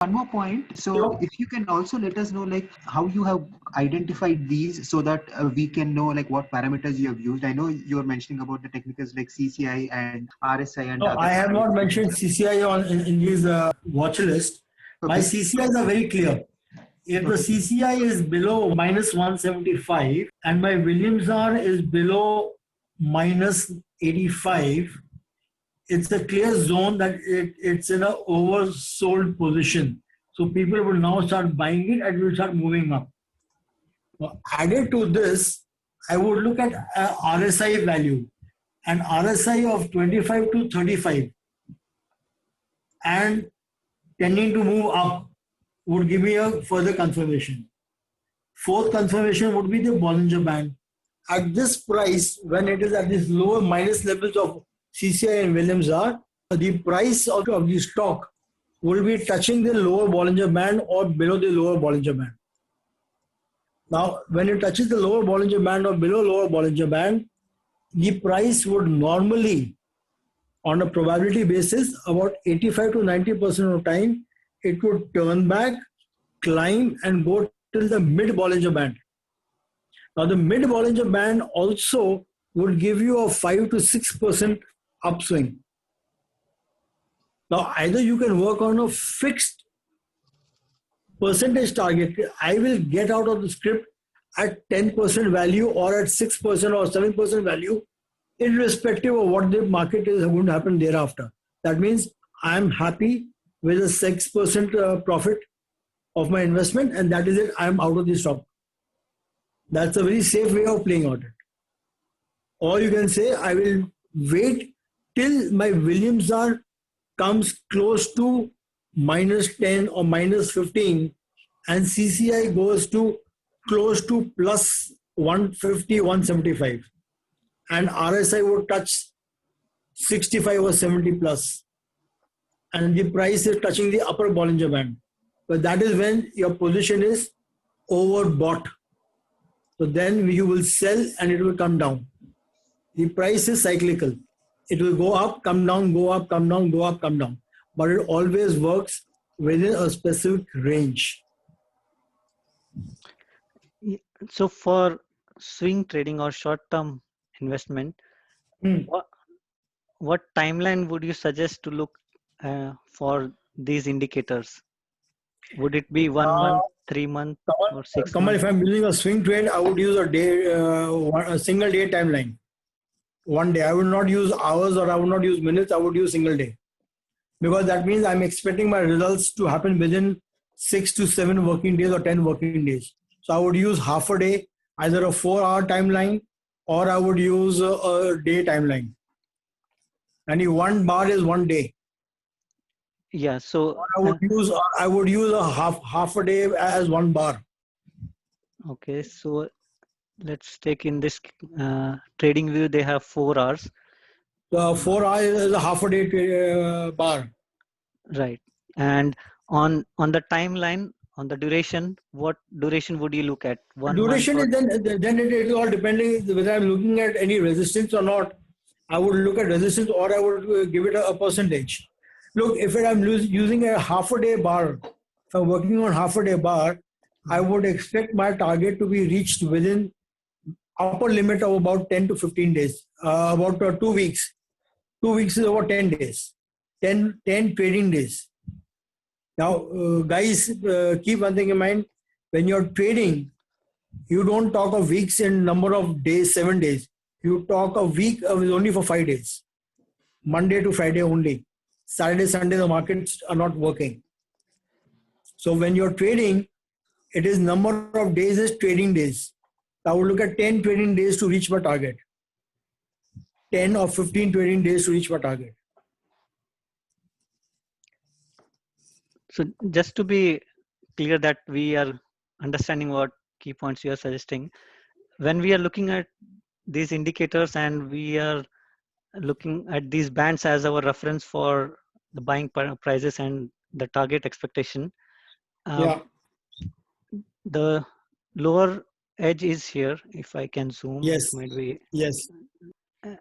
one more point. So So, if you can also let us know like how you have identified these so that we can know like what parameters you have used. I know you're mentioning about the technicals like CCI and RSI and no, other I have not parameters. mentioned CCI in this watch list. My Okay. CCIs are very clear. If the Okay. CCI is below minus 175 and my Williams R is below minus 85, it's a clear zone that it's in an oversold position. So people will now start buying it and will start moving up. Now, added to this, I would look at RSI value, an RSI of 25 to 35 and tending to move up would give me a further confirmation. Fourth confirmation would be the Bollinger Band. At this price, when it is at these lower minus levels of CCI and Williams R, the price of the stock will be touching the lower Bollinger Band or below the lower Bollinger Band. Now, when it touches the lower Bollinger Band or below lower Bollinger Band, the price would normally, on a probability basis, about 85 to 90% of time, it would turn back, climb, and go till the mid Bollinger Band. Now, the mid Bollinger Band also would give you a 5 to 6% upswing. Now, either you can work on a fixed percentage target. I will get out of the script at 10% value or at 6% or 7% value, irrespective of what the market is going to happen thereafter. That means I'm happy with a 6% profit of my investment, and that is it. I'm out of the stock. That's a very safe way of playing out it. Or you can say, I will wait till my Williams R comes close to minus 10 or minus 15 and CCI goes to close to plus 150, 175 and RSI would touch 65 or 70 plus and the price is touching the upper Bollinger Band. But that is when your position is overbought. So then you will sell and it will come down. The price is cyclical. It will go up, come down, go up, come down, go up, come down. But it always works within a specific range. So for swing trading or short-term investment, what timeline would you suggest to look for these indicators? Would it be 1 month, 3 months, or 6 Kamal, months? if I'm using a swing trade, I would use a single day timeline. One day. I would not use hours or I would not use minutes. I would use single day. Because that means I'm expecting my results to happen within 6 to 7 working days or 10 working days. So I would use half a day, either a 4-hour timeline or I would use a day timeline. And if one bar is 1 day. Yeah, so I would use a half a day as 1 bar. Okay, so let's take in this trading view, they have 4 hours. So 4 hours is a half a day bar. Right. And on the timeline, on the duration, what duration would you look at? Duration is then it is all depending whether I'm looking at any resistance or not. I would look at resistance or I would give it a percentage. Look, if I'm using a half a day bar, if I'm working on half a day bar, I would expect my target to be reached within upper limit of about 10 to 15 days, about 2 weeks. 2 weeks is over 10 days, 10 trading days. Now, guys, keep one thing in mind. When you're trading, you don't talk of weeks in number of days, 7 days. You talk a week is only for 5 days. Monday to Friday only. Saturday, Sunday, the markets are not working. So when you're trading, it is number of days is trading days. I would look at 10 trading days to reach my target. 10 or 15 trading days to reach my target. So just to be clear that we are understanding what key points you are suggesting, when we are looking at these indicators and we are looking at these bands as our reference for the buying prices and the target expectation, the lower edge is here. If I can zoom, yes, it might be. Yes.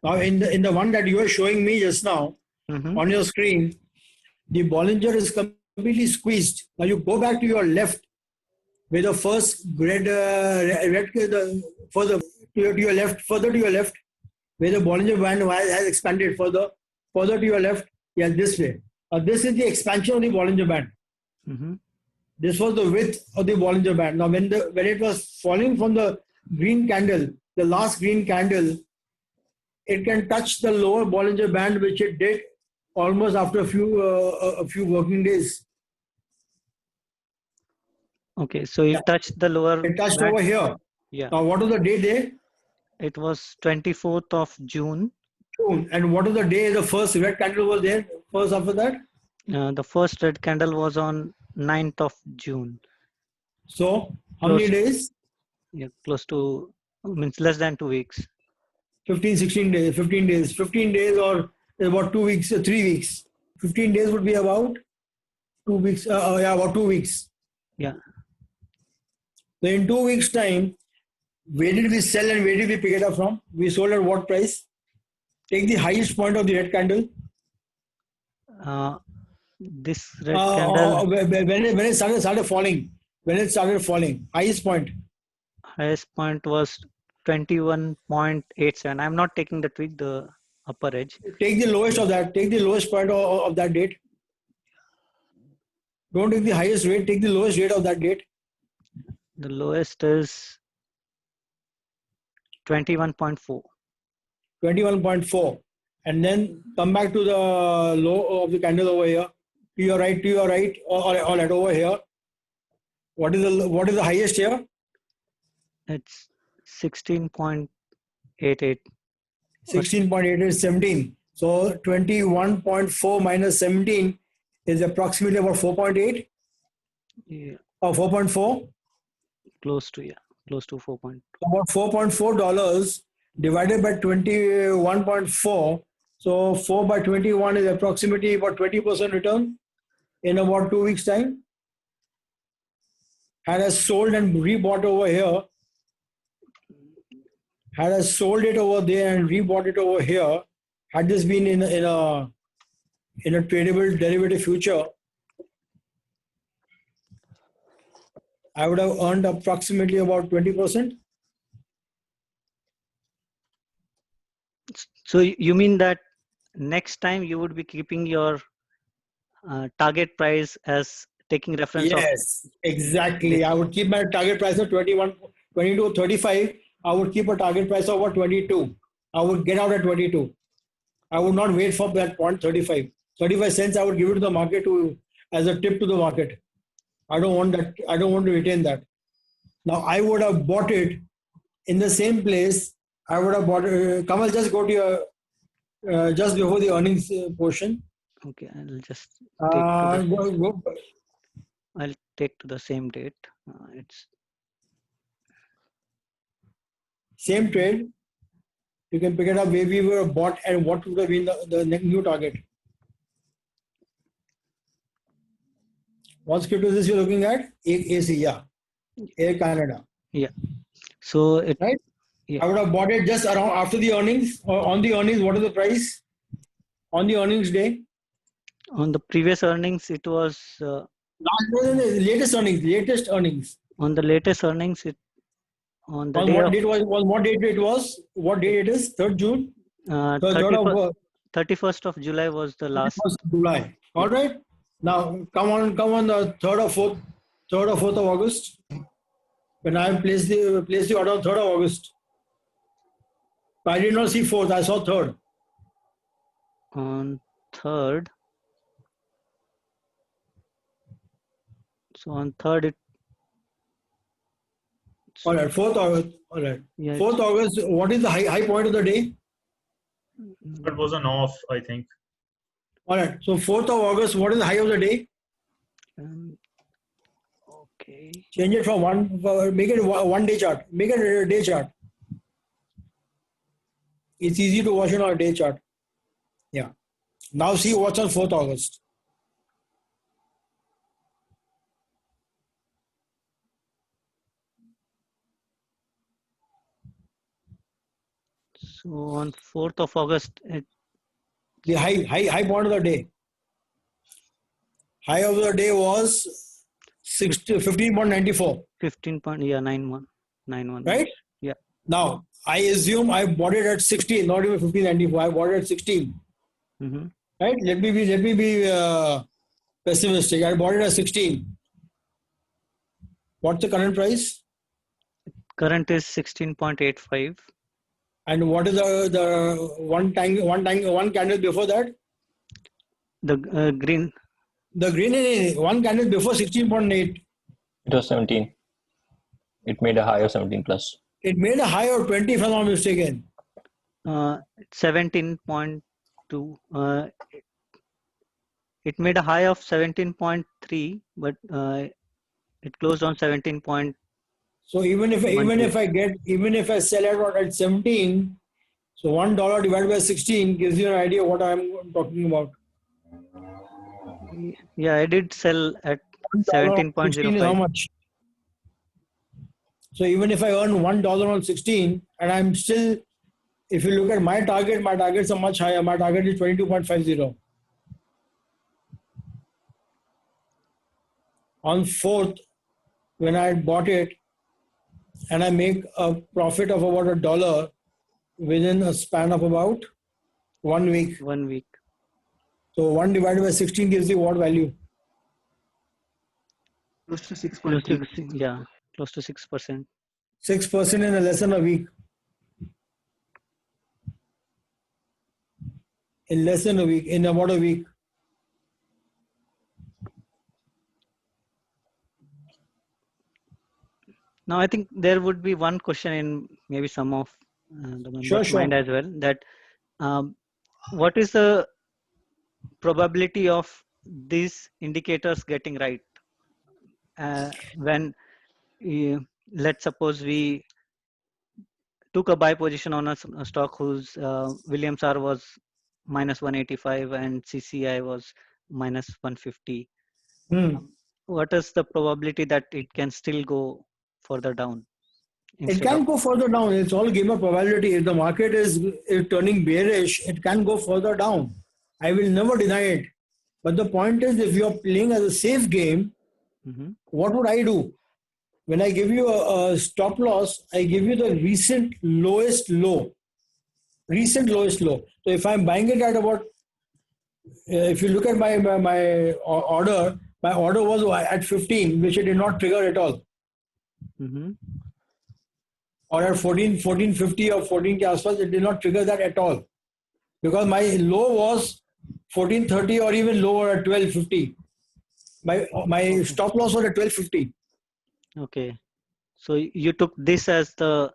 Now in the one that you are showing me just now on your screen, the Bollinger is coming completely squeezed. Now you go back to your left, where the first further to your left, further to your left, where the Bollinger Band has expanded further to your left. Yeah, this way. This is the expansion of the Bollinger Band. Mm-hmm. This was the width of the Bollinger Band. Now, when it was falling from the green candle, the last green candle, it can touch the lower Bollinger Band, which it did almost after a few working days. Okay, so it touched the lower. It touched band. over here. Yeah. Now, what was the day there? It was 24th of June. And what was the day the first red candle was there? First after that? The first red candle was on 9th of June. So, how many days? Yeah, close to, means less than 2 weeks. 15 days, 15 days or about 2 weeks, 3 weeks. 15 days would be about 2 weeks. About 2 weeks. Yeah. So in 2 weeks' time, where did we sell and where did we pick it up from? We sold at what price? Take the highest point of the red candle. This red candle. When it started falling. When it started falling. Highest point. Highest point was 21.87. I'm not taking the tweak, the upper edge. Take the lowest of that. Take the lowest point of that date. Don't take the highest rate. Take the lowest rate of that date. The lowest is 21.4. 21.4. And then come back to the low of the candle over here. To your right, or over here. What is the highest here? It's 16.88. 16.8 is 17. So 21.4 minus 17 is approximately about 4.8. Yeah. Or 4.4. Close to 4. About $4.4 divided by 21.4. So 4 by 21 is approximately about 20% return in about 2 weeks' time. Had I sold and rebought over here, had I sold it over there and rebought it over here, had this been in a tradable derivative future, I would have earned approximately about 20%. So you mean that next time you would be keeping your target price as taking reference of? Yes, exactly. I would keep my target price of 22, 35. I would keep a target price of about 22. I would get out at 22. I would not wait for that point 35. 35 cents I would give it to the market as a tip to the market. I don't want that. I don't want to retain that. Now I would have bought it in the same place. I would have bought it. Kamal, just go to your just before the earnings portion. Okay, I'll just I'll take to the same date. It's same trade. You can pick it up where we were bought and what would have been the new target. What script is this you're looking at? AC, yeah. Air Canada. Yeah. So it, right? Yeah. I would have bought it just around after the earnings or on the earnings. What is the price on the earnings day? On the previous earnings, it was latest earnings. On the latest earnings, it on the on day what of, date was what date it was? What date it is? 3rd June. 31st of July was the last. 31st of July. All right. Now come on the 3rd or 4th of August. When I placed the order on 3rd of August. I did not see 4th. I saw 3rd. On 3rd. So on 3rd it. All right, 4th August. All right. Yeah, 4th August. What is the high point of the day? It was an off, I think. All right. So 4th of August. What is the high of the day? Okay. Change it from make it one day chart. Make it a day chart. It's easy to watch it on a day chart. Yeah. Now see what's on 4th August. So on 4th of August, the high point of the day. High of the day was 15.94. 15.91. Right? Yeah. Now, I assume I bought it at 16, not even 15.94. I bought it at 16. Mm-hmm. Right? Let me be pessimistic. I bought it at 16. What's the current price? Current is 16.85. And what is the one candle before that? The green. The green one candle before 16.8. It was 17. It made a high of 17 plus. It made a high of 20 if I'm not mistaken. 17.2. It made a high of 17.3, but it closed on 17. So even if I sell it at 17, so $1 divided by 16 gives you an idea what I'm talking about. Yeah, I did sell at $16 is how 17.05. much? So even if I earn $1 on 16, and I'm still, if you look at my targets are much higher. My target is 22.50. On 4th, when I bought it, and I make a profit of about $1 within a span of about 1 week. 1 week. So 1 divided by 16 gives you what value? Close to Close to 6.3. yeah, close to 6%. 6% in less than a week. In less than a week, in about a week. Now, I think there would be one question in maybe some of the members' Sure. mind as well, that what is the probability of these indicators getting right? When let's suppose we took a buy position on a stock whose Williams R was minus 185 and CCI was minus 150. What is the probability that it can still go further down? It can go further down. It's all a game of probability. If the market is turning bearish, it can go further down. I will never deny it. But the point is, if you're playing as a safe game, what would I do? When I give you a stop loss, I give you the recent lowest low. Recent lowest low. So if I'm buying it at about, if you look at my order, my order was at 15, which it did not trigger at all. Or at 1450 or 14 ke aspas, it did not trigger that at all. Because my low was 1430 or even lower at 1250. My stop loss was at 1250. Okay. So you took this as the...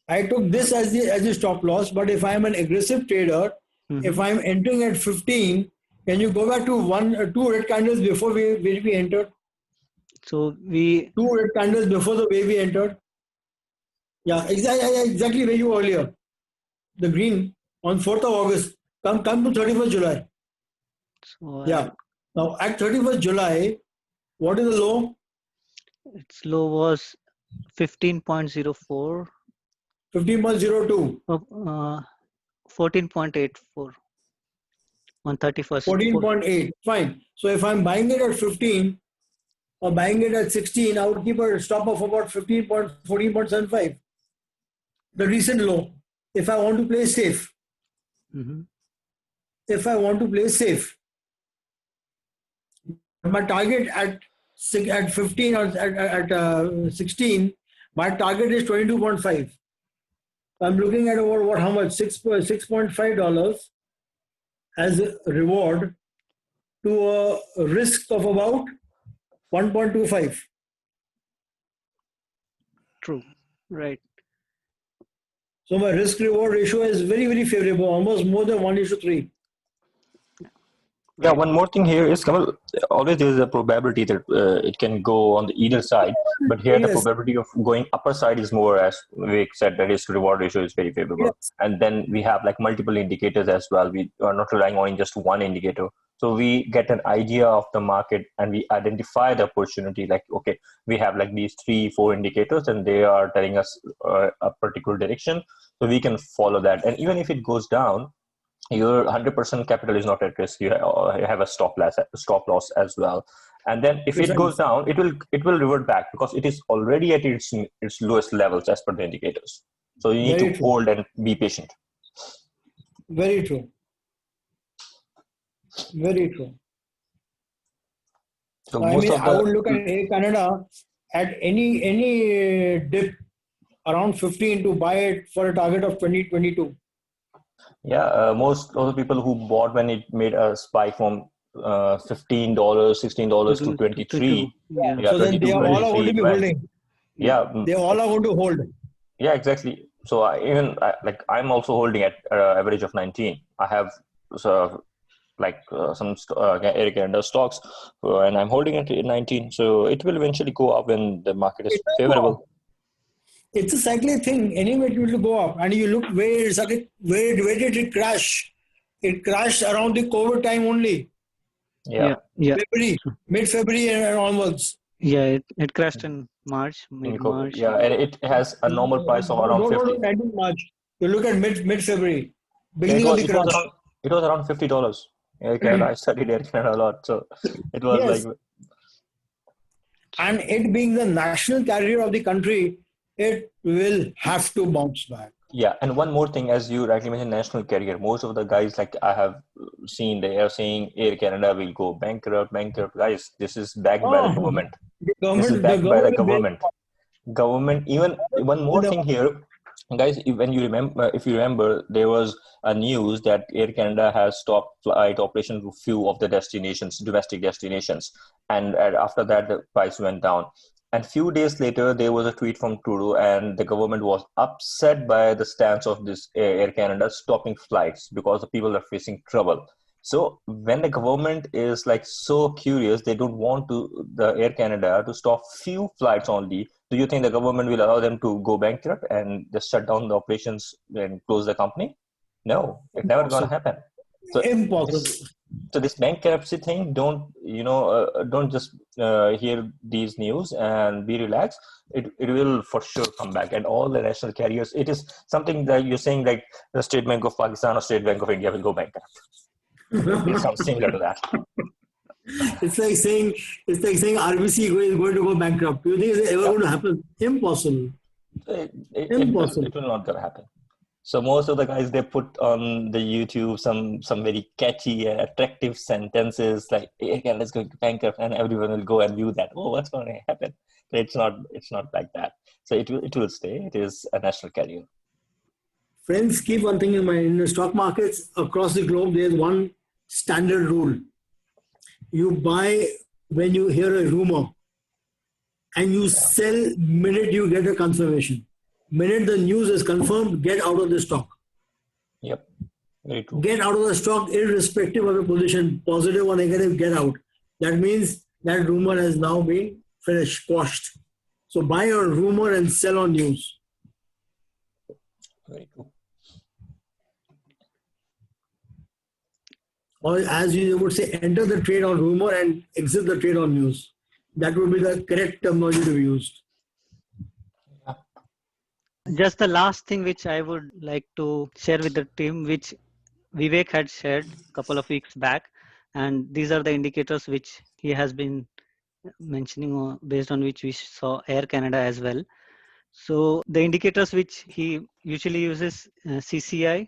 I took this as the stop loss, but if I'm an aggressive trader, if I'm entering at 15, can you go back to 2 red candles before we entered? So 2 red candles before the way we entered. Yeah, exactly where you were earlier. The green on 4th of August. Come to 31st July. So yeah. Now at 31st July, what is the low? Its low was 15.04. 15.02. 14.84 on 31st. 14.8. Fine. So if I'm buying it at 15 or buying it at 16, I would keep a stop of about 14.75. The recent low. If I want to play safe. If I want to play safe. My target at 15 or at 16, my target is 22.5. I'm looking at over how much? $6.5 as a reward to a risk of about 1.25. True. Right. So my risk reward ratio is very, very favorable, almost more than 1:3. Yeah, one more thing here is, Kamal, always there is a probability that it can go on the either side, but here the probability of going upper side is more, as Vivek said, that is reward ratio is very favorable. Yes. And then we have like multiple indicators as well. We are not relying on just one indicator. So we get an idea of the market and we identify the opportunity, like, okay, we have like these 3-4 indicators and they are telling us a particular direction. So we can follow that. And even if it goes down, your 100% capital is not at risk. You have a stop loss as well. And then if it goes down, it will revert back because it is already at its lowest levels as per the indicators. So you need to hold and be patient. Very true. Very true. So I mean, I would look at Air Canada at any dip around 15 to buy it for a target of 2022. Yeah, most of the people who bought when it made a spike from $15, $16 to 23. So then they all are going to be holding. Yeah, they all are going to hold. Yeah, exactly. So I'm also holding at average of 19. I have some Air Canada stocks, and I'm holding it at 19. So it will eventually go up when the market is favorable. It's a cyclic thing. Anyway, it will go up. And you look where did it crash? It crashed around the COVID time only. Yeah. Mid-February and onwards. Yeah, it crashed in March, mid-March. Yeah, and it has a normal price of around 50. Not March. You look at mid-February. Beginning of the crash. It was around $50. Air Canada, I studied Air Canada a lot, so it was like. And it being the national carrier of the country, it will have to bounce back. Yeah, and one more thing, as you rightly mentioned, national carrier. Most of the guys, like I have seen, they are saying Air Canada will go bankrupt. Guys, this is backed by the government. This is backed by the government. Government. Even one more thing here, guys. If you remember, there was a news that Air Canada has stopped flight operation to few of the domestic destinations, and after that, the price went down. And few days later, there was a tweet from Trudeau, and the government was upset by the stance of this Air Canada stopping flights because the people are facing trouble. So when the government is like so curious, they don't want the Air Canada to stop few flights only. Do you think the government will allow them to go bankrupt and just shut down the operations and close the company? No, it's never going to happen. So impossible. So this bankruptcy thing, don't just hear these news and be relaxed. It will for sure come back, and all the national carriers. It is something that you're saying, like the State Bank of Pakistan or State Bank of India will go bankrupt. It sounds similar to that. It's like saying RBC is going to go bankrupt. Do you think it's ever going to happen? Impossible. Impossible. It will not going to happen. So most of the guys, they put on the YouTube some very catchy and attractive sentences like Air Canada is going to bankrupt, and everyone will go and view that. Oh, what's going to happen? But it's not like that. So it will stay. It is a national carrier. Friends, keep one thing in mind. In the stock markets across the globe, there's one standard rule. You buy when you hear a rumor, and you sell minute you get a confirmation. Minute the news is confirmed, get out of the stock. Yep, very true. Get out of the stock irrespective of the position, positive or negative, get out. That means that rumor has now been finished, quashed. So buy a rumor and sell on news. Very true. Or as you would say, enter the trade on rumor and exit the trade on news. That would be the correct terminology to be used. Just the last thing which I would like to share with the team, which Vivek had shared a couple of weeks back, and these are the indicators which he has been mentioning, based on which we saw Air Canada as well. So the indicators which he usually uses, CCI,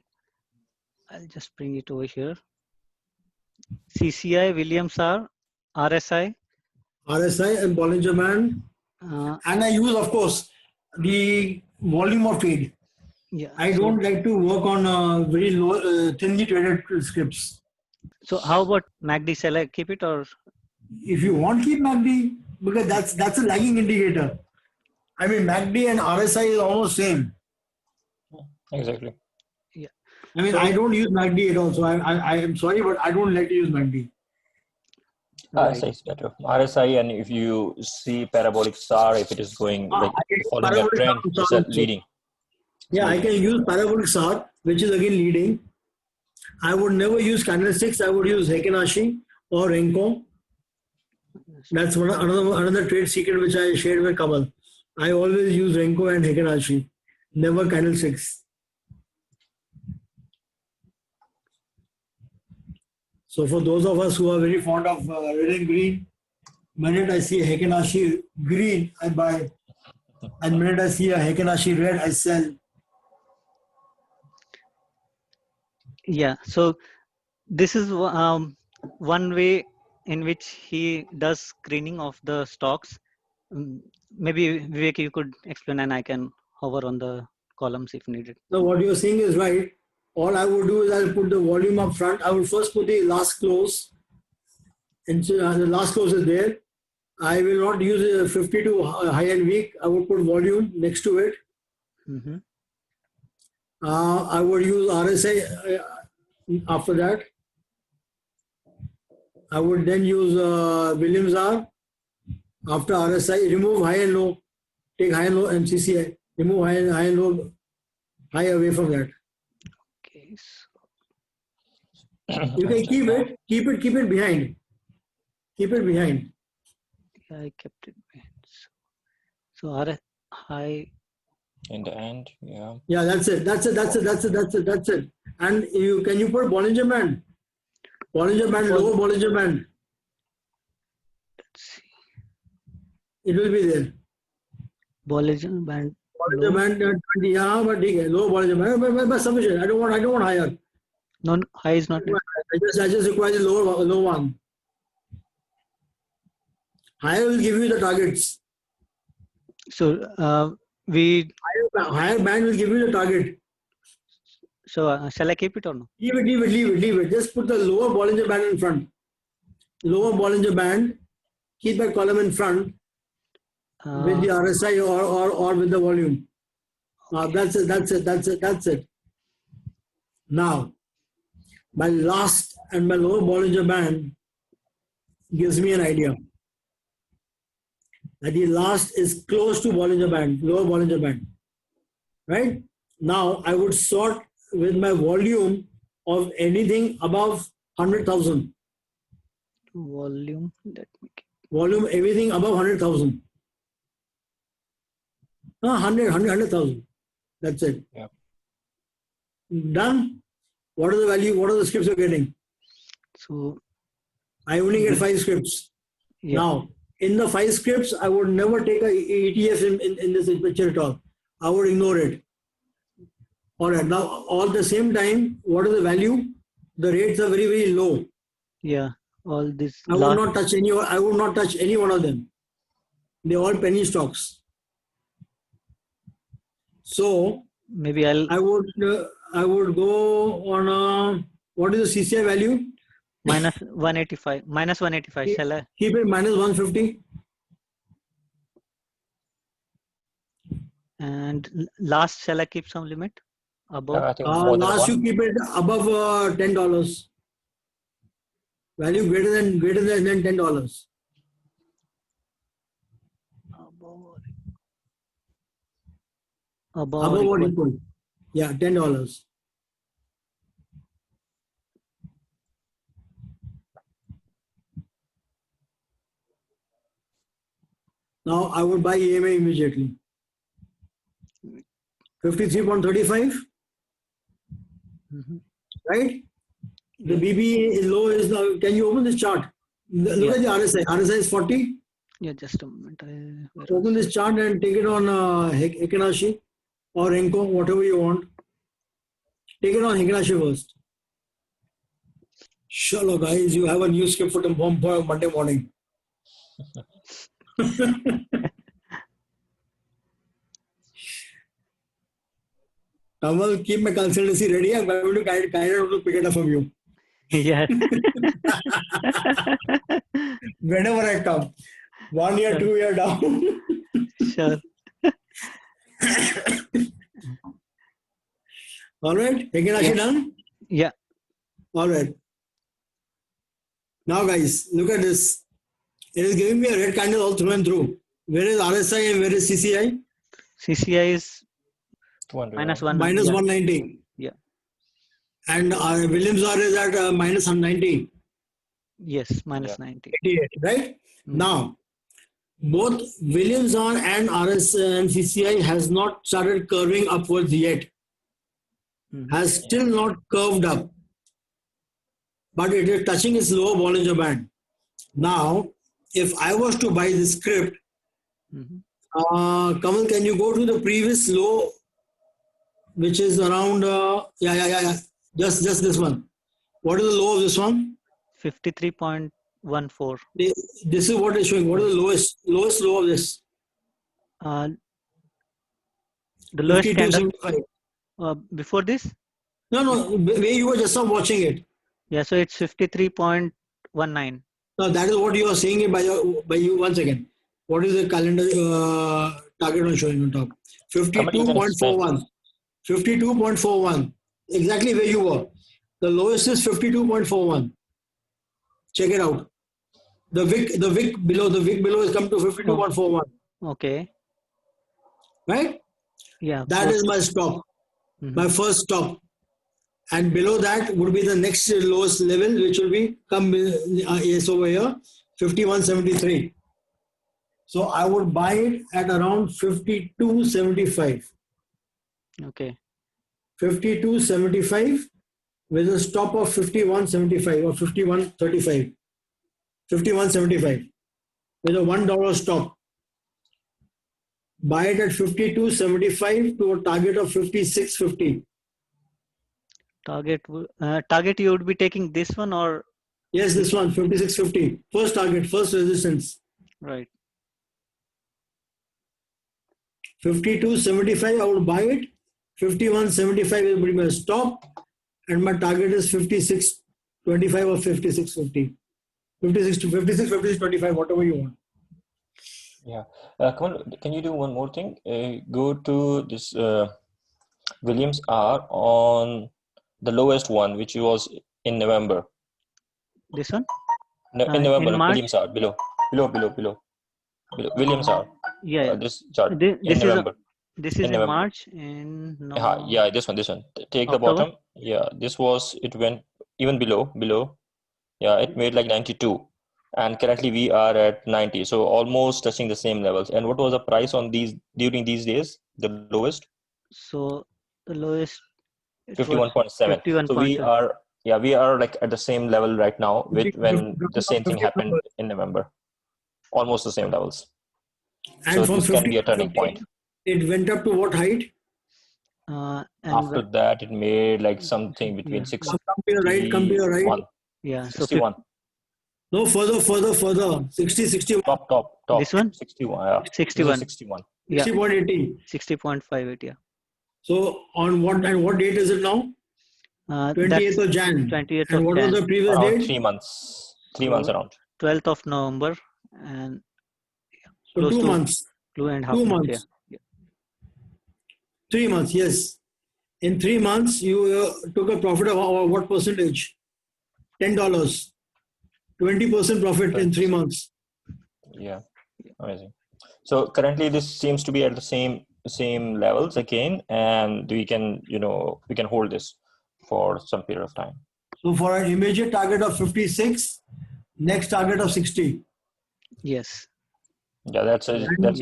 I'll just bring it over here. CCI, Williams R, RSI. RSI and Bollinger Band. And I use, of course, the volume of trade. Yeah. I don't like to work on very low, thinly traded scripts. So how about MACD? Shall I keep it, or? If you want, keep MACD, because that's a lagging indicator. I mean, MACD and RSI is almost same. Exactly. Yeah. I mean, I don't use MACD at all, so I am sorry, but I don't like to use MACD. RSI is better. RSI, and if you see parabolic SAR, if it is going like following a trend, it's leading. Yeah, I can use parabolic SAR, which is again leading. I would never use candlesticks. I would use Heikin Ashi or Renko. That's another trade secret which I shared with Kamal. I always use Renko and Heikin Ashi, never candlesticks. So for those of us who are very fond of red and green, minute I see a Heikin Ashi green, I buy. And minute I see a Heikin Ashi red, I sell. Yeah. So this is one way in which he does screening of the stocks. Maybe Vivek, you could explain, and I can hover on the columns if needed. So what you're saying is right. All I would do is I'll put the volume up front. I will first put the last close. And so the last close is there. I will not use a 52 high and weak. I would put volume next to it. Mm-hmm. I would use RSI after that. I would then use Williams R after RSI. Remove high and low. Take high and low and CCI. Remove high and low. High away from that. Okay. You can keep it behind. Keep it behind. Yeah, I kept it behind. So R high. In the end, yeah. Yeah, that's it. And can you put Bollinger Band? Bollinger Band, lower Bollinger Band. Let's see. It will be there. Bollinger Band. Bollinger Band 20. Yeah, but low Bollinger Band. But sufficient. I don't want higher. No, high is not. I just require the low one. Higher will give you the targets. So Higher band will give you the target. So shall I keep it or no? Leave it. Just put the lower Bollinger Band in front. Lower Bollinger Band. Keep that column in front with the RSI or with the volume. That's it. Now, my last and my lower Bollinger Band gives me an idea. That the last is close to Bollinger Band, lower Bollinger Band. Right? Now, I would sort with my volume of anything above 100,000. Volume, let me keep. Volume, everything above 100,000. 100,000. That's it. Yeah. Done. What are the value? What are the scripts you're getting? So I only get 5 scripts. yeah. Now, in the 5 scripts, I would never take a ETF in this picture at all. I would ignore it. All right. Now, all the same time, what is the value? The rates are very, very low. Yeah. All this. I would not touch any. I would not touch any one of them. They're all penny stocks. So maybe I would go on what is the CCI value? minus 185. Minus 185. Shall I? Keep it minus 150. And last, shall I keep some limit above? I think more than Last one. you keep it above $10. Value greater than $10. Above Above or or equal. equal. Yeah, $10. Now I would buy EMA immediately. 53.35, right? The BB is low is now. Can you open this chart? Look at the RSI. RSI is 40. Yeah, just a moment. Open this chart and take it on Heikin Ashi or Renko, whatever you want. Take it on Heikin Ashi first. Shalom, guys. You have a new script for Monday morning. Kamal, keep my consultancy ready. I'm going to kind of pick it up from you. Yes. Whenever I come. 1 year, 2 year down. Sure. All right. Heikin Ashi done? Yeah. All right. Now, guys, look at this. It is giving me a red candle all through and through. Where is RSI and where is CCI? CCI is 200. minus 1. Minus Yeah. 190. Yeah. And Williams R is at minus 190. Yes, minus 90. 88, right? Now, both Williams R and RS and CCI has not started curving upwards yet. Has still not curved up. but it is touching its lower Bollinger Band. Now, if I was to buy this script, Kamal, can you go to the previous low, which is around, just this one. What is the low of this one? 53.14. This is what it's showing. What is the lowest low of this? The lowest candle 52.75. before this? No, where you were just now watching it. Yeah, so it's 53.19. No, that is what you are saying it by you once again. What is the calendar target on showing on top? 52.41. 52.41. Exactly where you were. The lowest is 52.41. Check it out. The wick below has come to 52.41. Okay. Right? Yeah. That is my stop. My first stop. And below that would be the next lowest level, which will be over here, 51.73. So I would buy it at around 52.75. Okay. 52.75 with a stop of 51.75 or 51.35. 51.75 with a $1 stop. Buy it at 52.75 to a target of 56.50. Target you would be taking this one or? Yes, this one, 56.50. First target, first resistance. Right. 52.75, I would buy it. 51.75 will be my stop. And my target is 56.25 or 56.50. 56.25, whatever you want. Yeah. Come on, can you do one more thing? Go to this Williams R on the lowest one, which was in November. This one? No, in November, in March? Williams R, below. Williams R. Yeah. This chart This in November. This is in November. March. In Yeah, this one. Take October? the bottom. Yeah, it went even below. Yeah, it made like 92. And currently we are at 90. So almost touching the same levels. And what was the price on these during these days? The lowest? So the lowest 51.7. So we are like at the same level right now with when the same thing happened in November. Almost the same levels. And so this can be a turning point. It went up to what height? After that, it made like something between 60. Come to your right. Yeah. So 61. No, further. 60, 61. Top. This one? 61. Yeah. 61. 61. Yeah. 60.80. 60.58. Yeah. So on what date is it now? 28th of Jan. 28th and of what Jan. was the previous Around date? 3 months. 3 months around. 12th of November and So 2 months. 2.5 months. Yeah. 3 months, yes. In 3 months, you took a profit of what percentage? $10. 20% profit in 3 months. Yeah, amazing. So currently, this seems to be at the same levels again, and we can hold this for some period of time. So for an immediate target of 56, next target of 60. Yes. Yeah, that's a third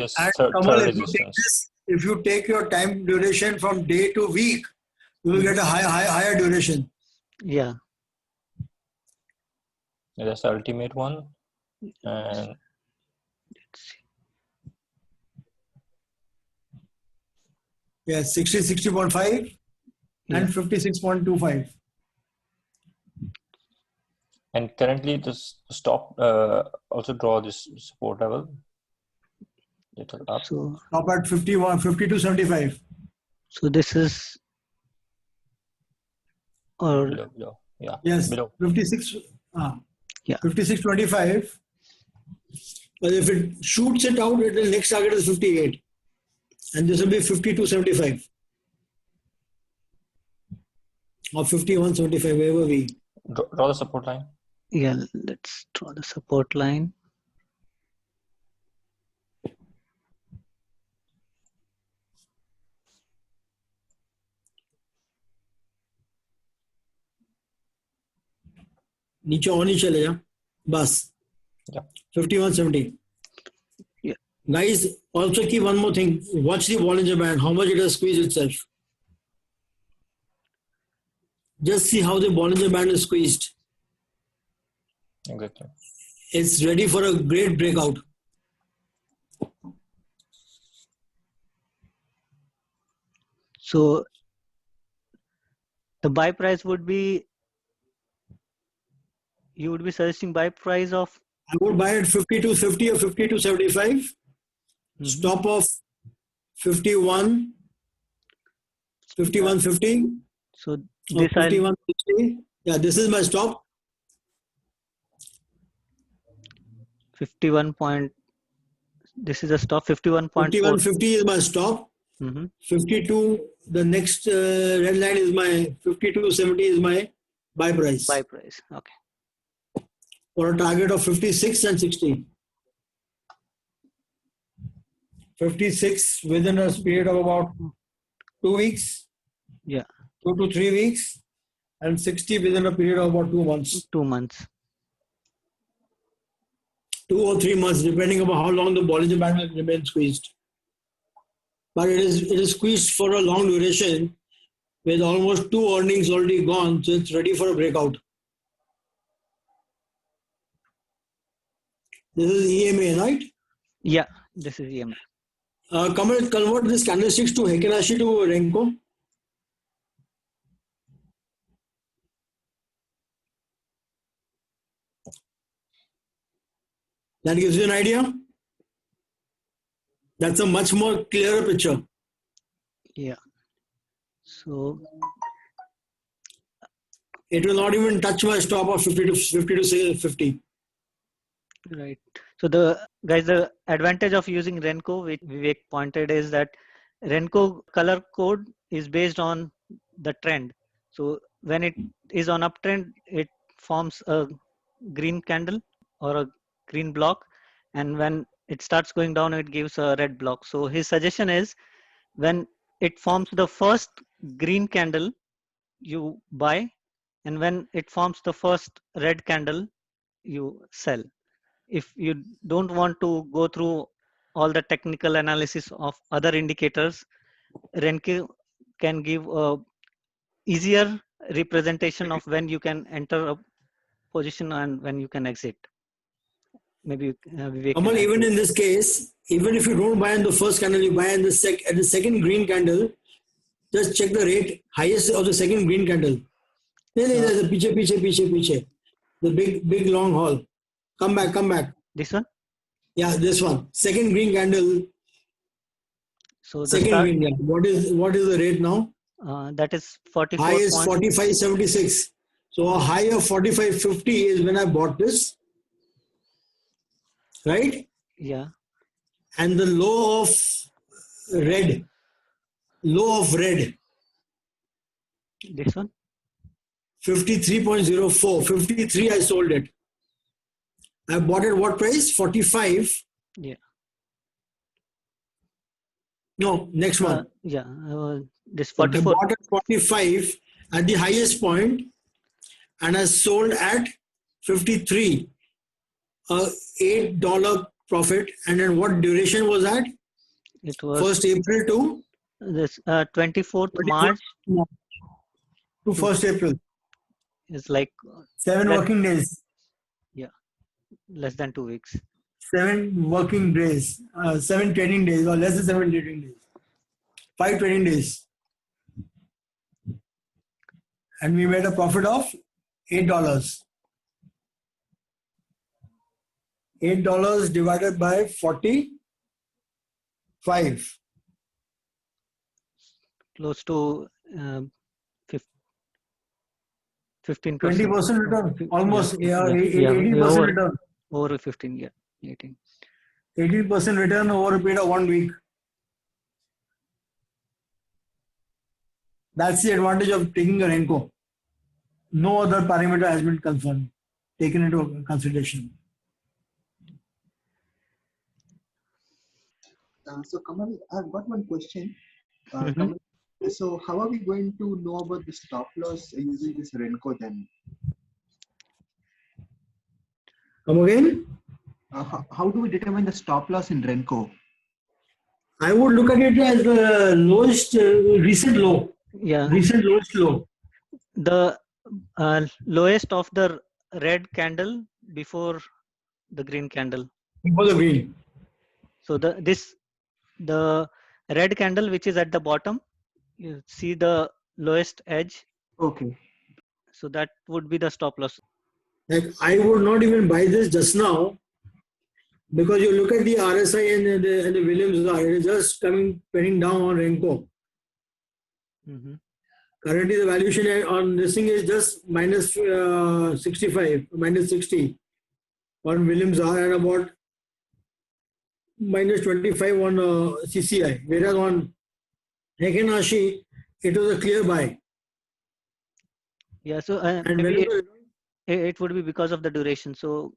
resistance. If you take your time duration from day to week, you will get a higher duration. Yeah. That's the ultimate one. And yes, 60.5 and 56.25. And currently, this stop also draw this support level. Little up. So stop at 52.75. So this is below. Yeah. Yes. Below. 56. Yeah. 56.25. But if it shoots it out, the next target is 58. And this will be 52.75. Or 51.75, wherever we. Draw the support line. Yeah, let's draw the support line. नीचे और नहीं चलेगा बस 51.70. Yeah. Guys, also keep one more thing. Watch the Bollinger Band, how much it has squeezed itself. Just see how the Bollinger Band is squeezed. Exactly. It's ready for a great breakout. So the buy price would be, you would be suggesting buy price of I would buy at 52.50 or 52.75. Stop of 51, 51.50 so or this I'll 51.60. Yeah, this is my stop. 51 point, this is a stop 51.4. 51.50 is my stop. 52, the next red line is my 52.70 is my buy price. Buy price. Okay. For a target of 56 and 60. 56 within a period of about 2 weeks. Yeah. 2 to 3 weeks. And 60 within a period of about 2 months. 2 months. 2 or 3 months, depending upon how long the Bollinger Band will remain squeezed. But it is squeezed for a long duration with almost 2 earnings already gone, so it's ready for a breakout. This is EMA, right? Yeah, this is EMA. Convert this candlesticks to Heikin Ashi to Renko. That gives you an idea. That's a much more clearer picture. Yeah. So it will not even touch my stop of 50 to 50. Right. So the advantage of using Renko, which Vivek pointed, is that Renko color code is based on the trend. So when it is on uptrend, it forms a green candle or a green block, and when it starts going down, it gives a red block. So his suggestion is, when it forms the first green candle, you buy, and when it forms the first red candle, you sell. If you don't want to go through all the technical analysis of other indicators, Renko can give a easier representation of when you can enter a position and when you can exit. Maybe Vivek can Amal, add even to in this case, even if you don't buy in the first candle, you buy in the second green candle, just check the rate highest of the second green candle. There's a piche. The big long haul. Come back. this one. Yeah, this one. Second green candle. So the second green candle. What is the rate now? That is 44. High is 45.76. So a high of 45.50 is when I bought this. Right? Yeah. And the low of red. This one? 53.04. 53 I sold it. I bought it what price? 45. Yeah. No, next one. This 44. I bought at 45 at the highest point and I sold at 53. $8 profit. And then what duration was that? It was 1st April to? This 24th March to 1st April. Is like 7 working days. Yeah, less than 2 weeks. 7 working days, 7 trading days, or less than 7 trading days. 5 trading days. And we made a profit of $8. $8 divided by 45. Close to 15%. 20% return. Almost 80% over, return. Over 15, yeah. 18. 18% return over a period of 1 week. That's the advantage of taking a Renko. No other parameter has been taken into consideration. So Kamal, I've got one question. Kamal, so how are we going to know about the stop loss using this Renko then? Come again? How do we determine the stop loss in Renko? I would look at it as the lowest recent low. Yeah. Recent lowest low. The lowest of the red candle before the green candle. Before the green. So the red candle which is at the bottom, you see the lowest edge. Okay. So that would be the stop loss. Like I would not even buy this just now because you look at the RSI and the Williams, it is just penning down on Renko. Mm-hmm. Currently, the valuation on this thing is just minus 65, minus 60 on Williams R and about minus 25 on CCI. Whereas on Heiken Ashi, it was a clear buy. Yeah, so And maybe whenever, it would be because of the duration. So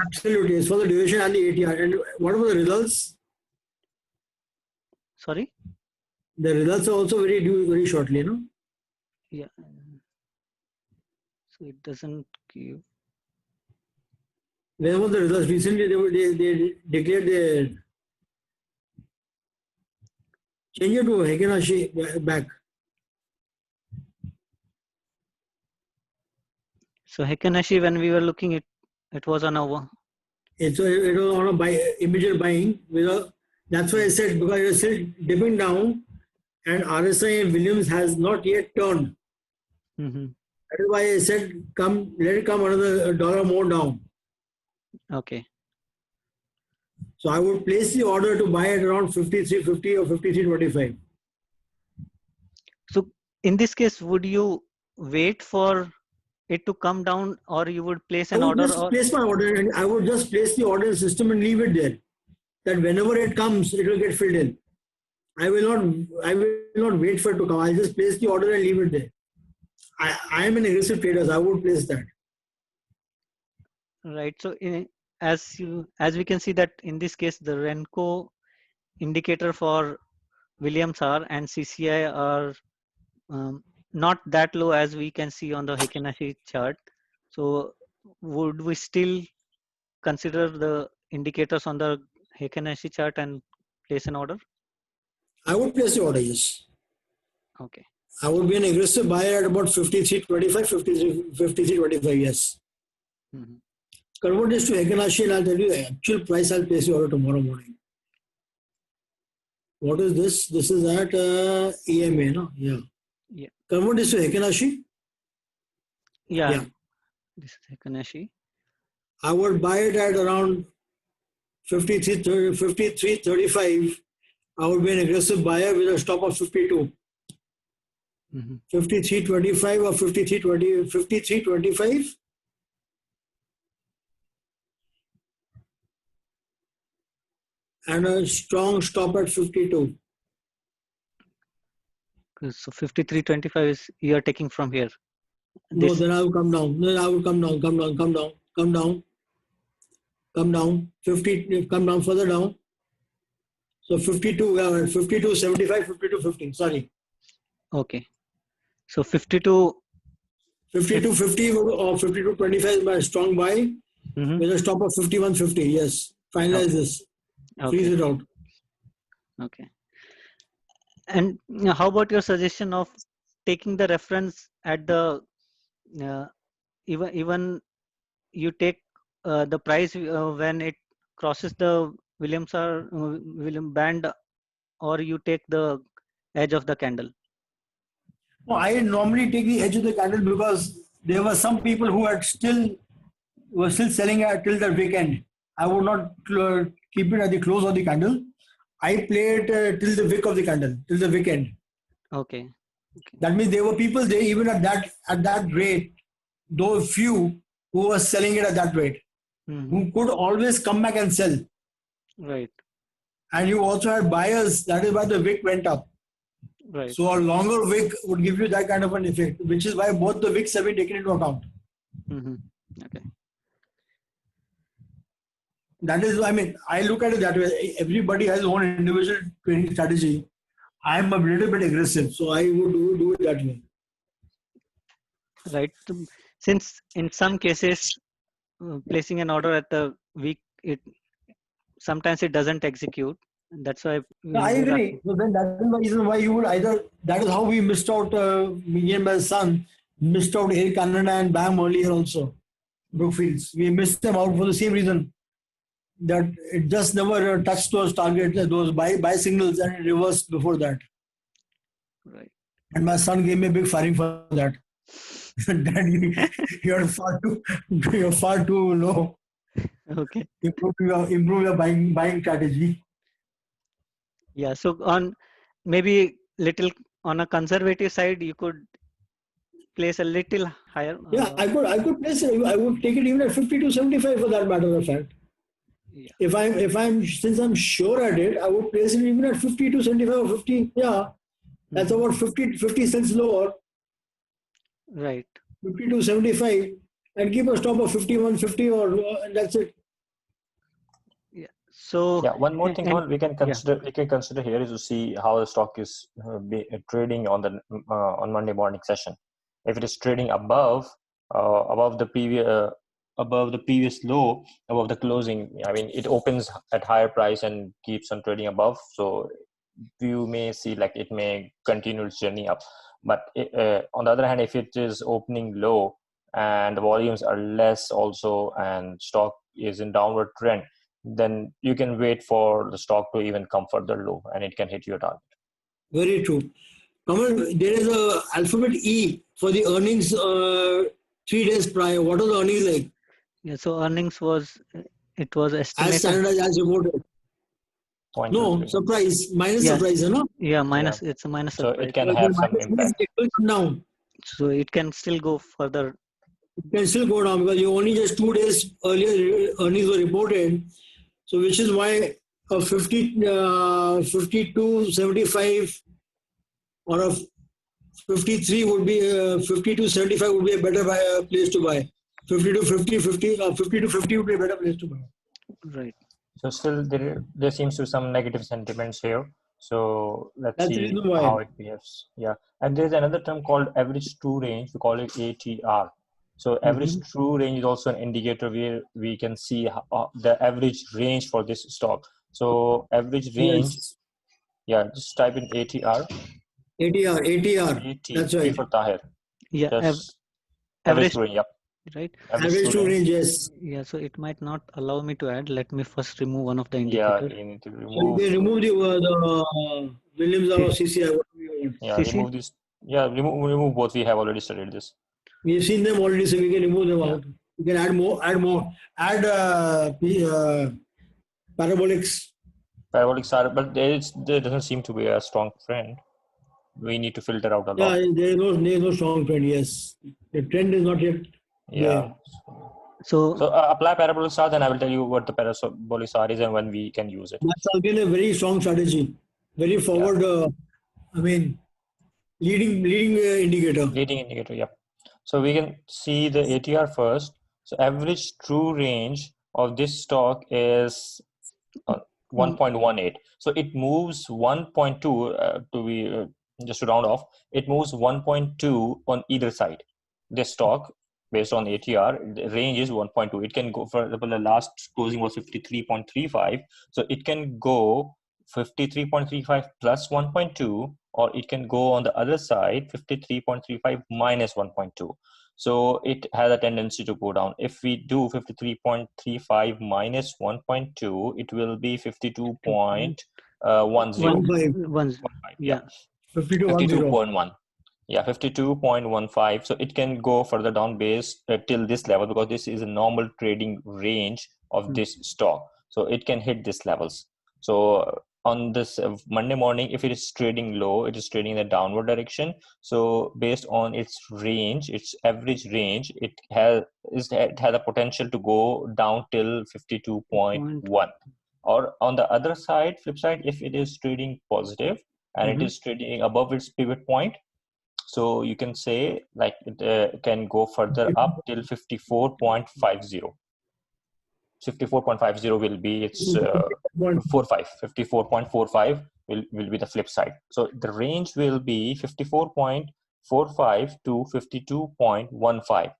absolutely, it's for the duration and the ATR. And what were the results? sorry. The results are also very shortly, no? Yeah. So it doesn't give. Where were the results? Recently, they declared their change it to Heiken Ashi back. So Heiken Ashi, when we were looking it was on a It was on a immediate buying. That's why I said because it is still dipping down and RSI and Williams has not yet turned. mm-hmm. That is why I said let it come another $1 more down. Okay. So I would place the order to buy at around 53.50 or 53.25. So in this case, would you wait for it to come down, or you would place an I would order? just place my order and I would just place the order system and leave it there. That whenever it comes, it will get filled in. I will not wait for it to come. I'll just place the order and leave it there. I am an aggressive trader, so I would place that. Right. So as we can see that in this case, the Renko indicator for Williams R and CCI are not that low as we can see on the Heiken Ashi chart. So would we still consider the indicators on the Heiken Ashi chart and place an order? I would place the order, yes. Okay. I would be an aggressive buyer at about 53.25, 53.25, yes. Mm-hmm. Convert this to Heiken Ashi and I'll tell you the actual price. I'll place the order tomorrow morning. What is this? This is at EMA, no? Yeah. Yeah. Convert this to Heiken Ashi. Yeah. This is Heiken Ashi. I would buy it at around 53.35. I would be an aggressive buyer with a stop of 52. Mm-hmm. 53.25 or 53.25. And a strong stop at 52. So 53.25 is you are taking from here. No, then I will come down. Then I will come down. 50, come down further down. So 52, 52, 75, 52, 50. Sorry. Okay. So 52. 52, 50 or 52, 25 is my strong buy with a stop of 51.50. Yes. Finalize this. Freeze it out. Okay. And how about your suggestion of taking the reference at the even you take the price when it crosses the Williams band, or you take the edge of the candle? No, I normally take the edge of the candle because there were some people who were still selling till the weekend. I would not keep it at the close of the candle. I play it till the wick of the candle, till the weekend. Okay. That means there were people there even at that rate, though few who were selling it at that rate, who could always come back and sell. Right. And you also had buyers. That is why the wick went up. Right. So a longer wick would give you that kind of an effect, which is why both the wicks have been taken into account. Okay. That is, I mean, I look at it that way. Everybody has their own individual trading strategy. I am a little bit aggressive, so I would do it that way. Right. Since in some cases, placing an order at the week, sometimes it doesn't execute. That's why I agree. So then that is the reason why you would either. That is how we missed out. Me and my son missed out Air Canada and BAM earlier also. Brookfields. We missed them out for the same reason that it just never touched those targets, those buy signals, and it reversed before that. Right. And my son gave me a big firing for that. Dad, you're far too low. Okay. Improve your buying strategy. Yeah. So on maybe little on a conservative side, you could place a little higher. Yeah, I could place it. I would take it even at 50 to 75 for that matter of fact. Yeah. Since I'm sure at it, I would place it even at 50 to 75 or 50. Yeah. That's about 50 cents lower. Right. 50 to 75 and keep a stop of 51.50 and that's it. Yeah. So Yeah, one more thing and we can consider here is to see how the stock is trading on the on Monday morning session. If it is trading above the previous low, above the closing, I mean it opens at higher price and keeps on trading above, so you may see like it may continue its journey up. But on the other hand, if it is opening low and the volumes are less also and stock is in downward trend, then you can wait for the stock to even come further low and it can hit your target. Very true. Kamal, there is a alphabet E for the earnings 3 days prior. What are the earnings like? yeah, so earnings was As estimated. standardized as reported. No, 0.23. surprise, minus Yeah. surprise, you know? Yeah, minus. It's a minus So surprise. it can But have the some minus means impact. it will come down. So it can still go further. It can still go down because you only just 2 days earlier earnings were reported. So which is why a 52.75 or a 53 would be 52.75 would be a better place to buy. 50 to 50 would be a better place to buy. Right. So still there seems to be some negative sentiments here. So let's That's the see reason why. how it behaves. Yeah, and there's another term called average true range. We call it ATR. So average true range is also an indicator where we can see the average range for this stock. So average range, Yes. yeah, just type in ATR. ATR. That's T right. for Tahir. Yeah. Just Average. range. Yep. Right. Average true range, yes. Yeah. So it might not allow me to add. Let me first remove one of the Yeah, indicators. you need to So you remove. can remove the Williams or CCI. Whatever you want. Yeah, CC? remove this. Yeah, remove both. We have already studied this. We've seen them already, so we can remove them out. We can add more. Add parabolics. Parabolics are, but there doesn't seem to be a strong trend. We need to filter out a lot. Yeah, there is no strong trend. Yes, the trend is not yet Yeah. there. So Apply parabolic star, then I will tell you what the parabolic star is and when we can use it. That's again a very strong strategy. Very forward. Leading indicator. Leading indicator, yeah. So we can see the ATR first. So average true range of this stock is 1.18. So it moves 1.2 to be just to round off. It moves 1.2 on either side. This stock based on ATR, the range is 1.2. It can go, for example, the last closing was 53.35. So it can go 53.35 plus 1.2, or it can go on the other side 53.35 minus 1.2. So it has a tendency to go down. If we do 53.35 minus 1.2, it will be 52.10. 1. Yeah. 52.10. Yeah, 52.15. So it can go further down base till this level, because this is a normal trading range of this stock. So it can hit these levels. So on this Monday morning, if it is trading low, it is trading in the downward direction. So based on its range, its average range, it has a potential to go down till 52.1. Or on the other side, flip side, if it is trading positive and it is trading above its pivot point, so you can say like it can go further up till 54.50. 54.50 will be its 54.45 will be the flip side. So the range will be 54.45 to 52.15.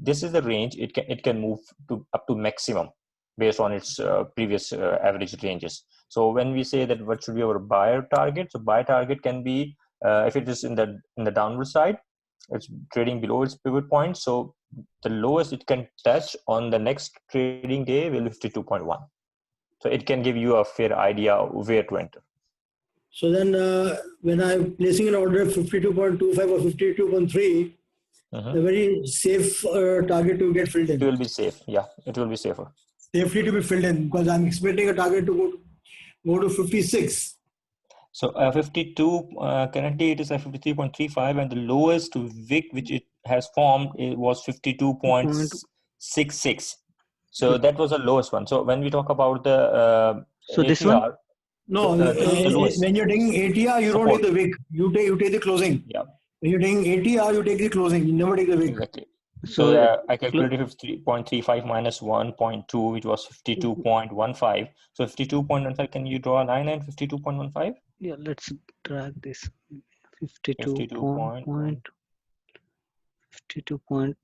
This is the range it can move to up to maximum based on its previous average ranges. So when we say that what should be our buyer target, so buyer target can be if it is in the downward side, it's trading below its pivot point. So the lowest it can touch on the next trading day will be 52.1. So it can give you a fair idea of where to enter. So then when I'm placing an order at 52.25 or 52.3, a very safe target to get filled It in. will be safe. Yeah, it will be safer. Safely to be filled in, because I'm expecting a target to go to 56. So 52, currently it is at 53.35, and the lowest wick which it has formed was 52.66. So that was the lowest one. So when we talk about the So ATR, this one? No, the lowest when you're taking ATR, you support. don't take the wick. You take the closing. Yeah. When you're taking ATR, you take the closing. You never take the wick. Exactly. So So I calculated 53.35 minus 1.2, which was 52.15. So 52.15, can you draw a line at 52.15? yeah, let's drag this. 52 point. 52 point.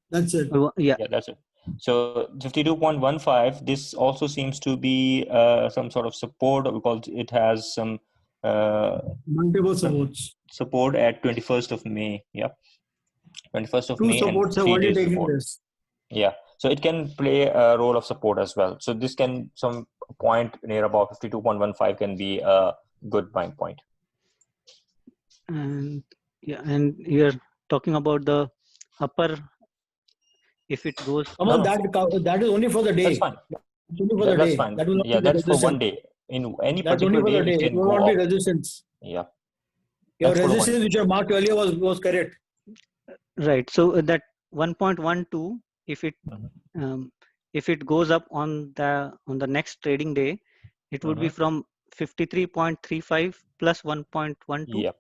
That's it. Yeah. Yeah, that's it. So 52.15, this also seems to be some sort of support, because it has some Multiple supports. support at 21st of May. Yeah, 21st of Two May and supports have 3 already days taken support. this. Yeah, so it can play a role of support as well. So this can, some point near about 52.15 can be a good buying point. And yeah, and you're talking about the upper, if it goes. Come on, that is only for the day. That's fine. Only for the That's day. fine. That will not Yeah, be the that's for resistance. 1 day. In any That's only particular for day, the day. it It can will go not be up. resistance. Yeah. Your That's for 1 resistance day. which you marked earlier was correct. Right. So that 1.12, if it goes up on the next trading day, it would be from 53.35 plus 1.12. Yeah.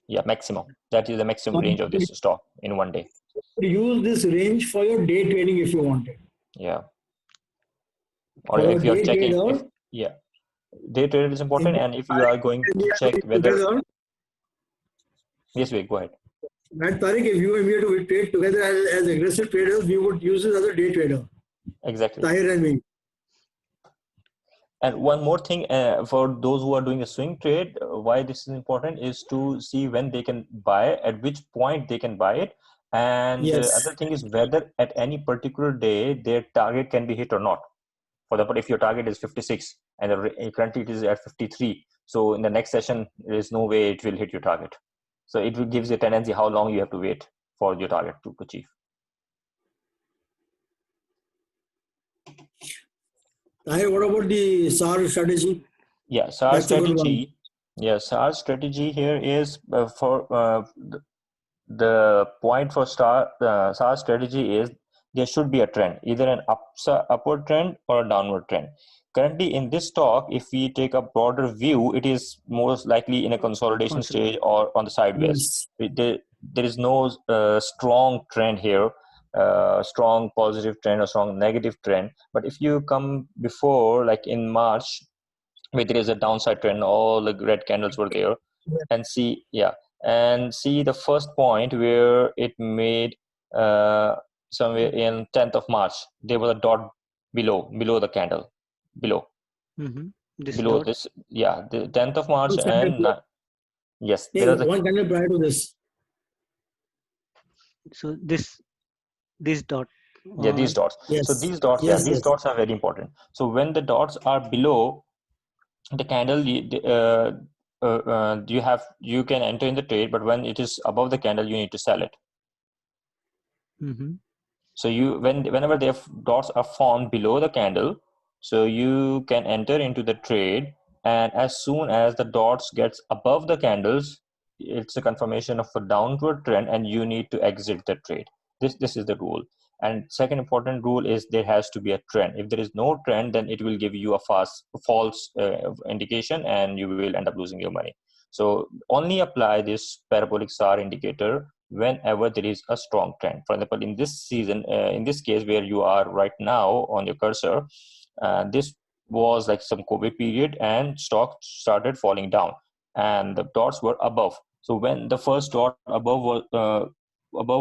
Yeah, maximum. That is the maximum range of this stock in 1 day. Use this range for your day trading if you want it. Yeah. Or For if a you're day checking, trader, yeah, day trade is important. And if you are going to check whether, yes, wait, go ahead. Right, Tariq, if you and me to trade together as aggressive traders, we would use it as a day trader. Exactly. Tahir and me. And one more thing, for those who are doing a swing trade, why this is important is to see when they can buy, at which point they can buy it. And Yes. other thing is whether at any particular day their target can be hit or not. For example, if your target is 56 and currently it is at 53, so in the next session there is no way it will hit your target. So it will gives you a tendency how long you have to wait for your target to achieve. Tahir, what about the SAR strategy? Yeah, SAR That's a good one. strategy. Yeah, SAR strategy here is for the point for SAR strategy is there should be a trend, either an upward trend or a downward trend. Currently in this stock, if we take a broader view, it is most likely in a consolidation stage or on the sideways. Yes. There is no strong trend here, strong positive trend or strong negative trend. But if you come before, like in March, where there is a downside trend, all the red candles were there, and see, yeah, and see the first point where it made somewhere in 10th of March, there was a dot below the candle, below this, yeah, the 10th of March, and yes, there was one candle prior to this. So this dot. Yeah, these dots. Yes. So these dots, yes, these dots are very important. So when the dots are below the candle, you can enter in the trade, but when it is above the candle, you need to sell it. So whenever the dots are formed below the candle, so you can enter into the trade, and as soon as the dots gets above the candles, it's a confirmation of a downward trend, and you need to exit the trade. This is the rule. And second important rule is there has to be a trend. If there is no trend, then it will give you a false indication, and you will end up losing your money. So only apply this parabolic SAR indicator whenever there is a strong trend. For example, in this season, in this case where you are right now on your cursor, this was like some COVID period, and stock started falling down, and the dots were above. So when the first dot above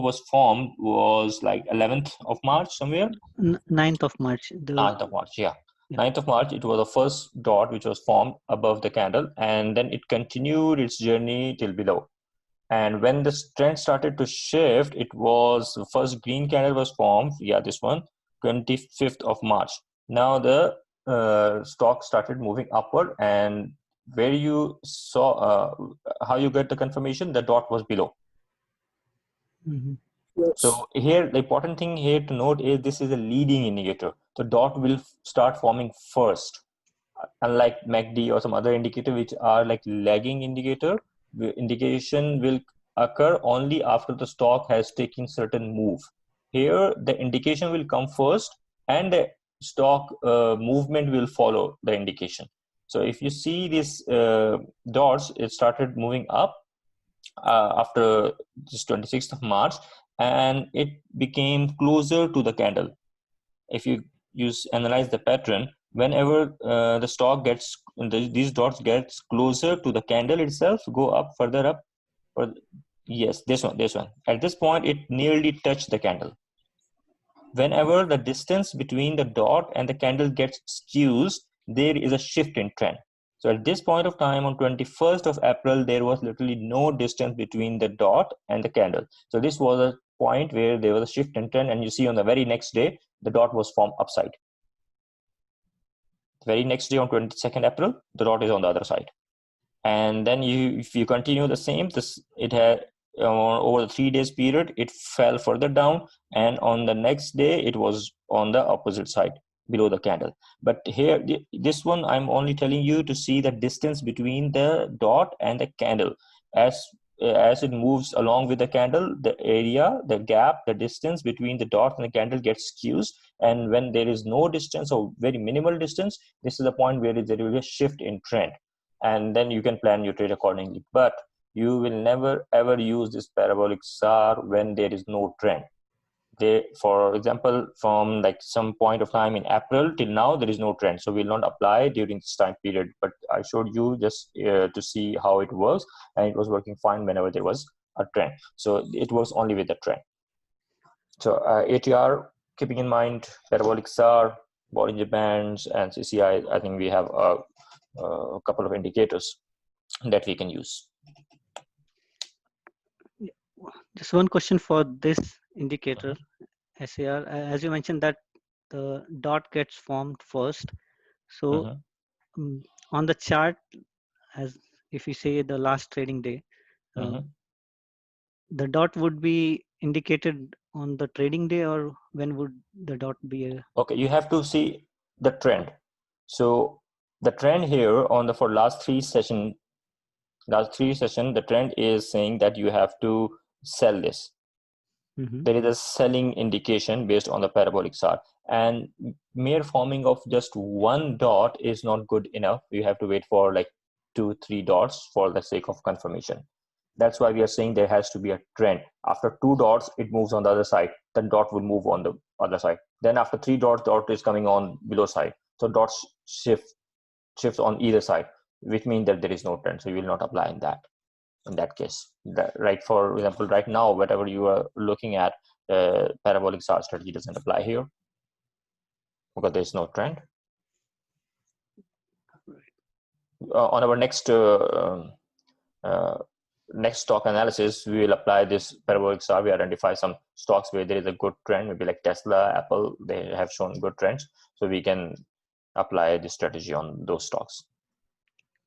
was formed was like 11th of March somewhere. 9th of March. 9th of March, yeah. 9th of March, it was the first dot which was formed above the candle, and then it continued its journey till below. And when this trend started to shift, it was the first green candle was formed. Yeah, this one, 25th of March. Now the stock started moving upward, and where you saw how you get the confirmation, the dot was below. Mm-hmm. So here, the important thing here to note is this is a leading indicator. The dot will start forming first. Unlike MACD or some other indicator, which are like lagging indicator, the indication will occur only after the stock has taken certain move. Here, the indication will come first, and the stock movement will follow the indication. So if you see these dots, it started moving up after this 26th of March, and it became closer to the candle. If you analyze the pattern, whenever the stock gets these dots gets closer to the candle itself, go up further up, or yes, this one. At this point, it nearly touched the candle. Whenever the distance between the dot and the candle gets skews, there is a shift in trend. So at this point of time, on 21st of April, there was literally no distance between the dot and the candle. So this was a point where there was a shift in trend, and you see on the very next day, the dot was formed upside. The very next day on 22nd April, the dot is on the other side. And then if you continue the same, it had over the 3 days period, it fell further down, and on the next day, it was on the opposite side, below the candle. But here, this one, I'm only telling you to see the distance between the dot and the candle. As it moves along with the candle, the area, the gap, the distance between the dot and the candle gets skews. And when there is no distance or very minimal distance, this is the point where there will be a shift in trend. And then you can plan your trade accordingly. But you will never ever use this parabolic SAR when there is no trend. For example, from like some point of time in April till now, there is no trend. So we'll not apply during this time period. But I showed you just to see how it works, and it was working fine whenever there was a trend. So it works only with the trend. So ATR, keeping in mind parabolic SAR, Bollinger Bands, and CCI, I think we have a couple of indicators that we can use. Just one question for this indicator, SAR. As you mentioned that the dot gets formed first. So on the chart, as if you say the last trading day, the dot would be indicated on the trading day, or when would the dot be? Okay, you have to see the trend. So the trend here for last three session, the trend is saying that you have to sell this. There is a selling indication based on the parabolic SAR, and mere forming of just one dot is not good enough. You have to wait for like 2-3 dots for the sake of confirmation. That's why we are saying there has to be a trend. After 2 dots, it moves on the other side. Then dot will move on the other side. Then after 3 dots, dot is coming on below side. So dots shifts on either side, which means that there is no trend. So you will not apply in that case. Right, for example, right now, whatever you are looking at, parabolic SAR strategy doesn't apply here because there's no trend. On our next stock analysis, we will apply this parabolic SAR. We identify some stocks where there is a good trend, maybe like Tesla, Apple, they have shown good trends. So we can apply this strategy on those stocks.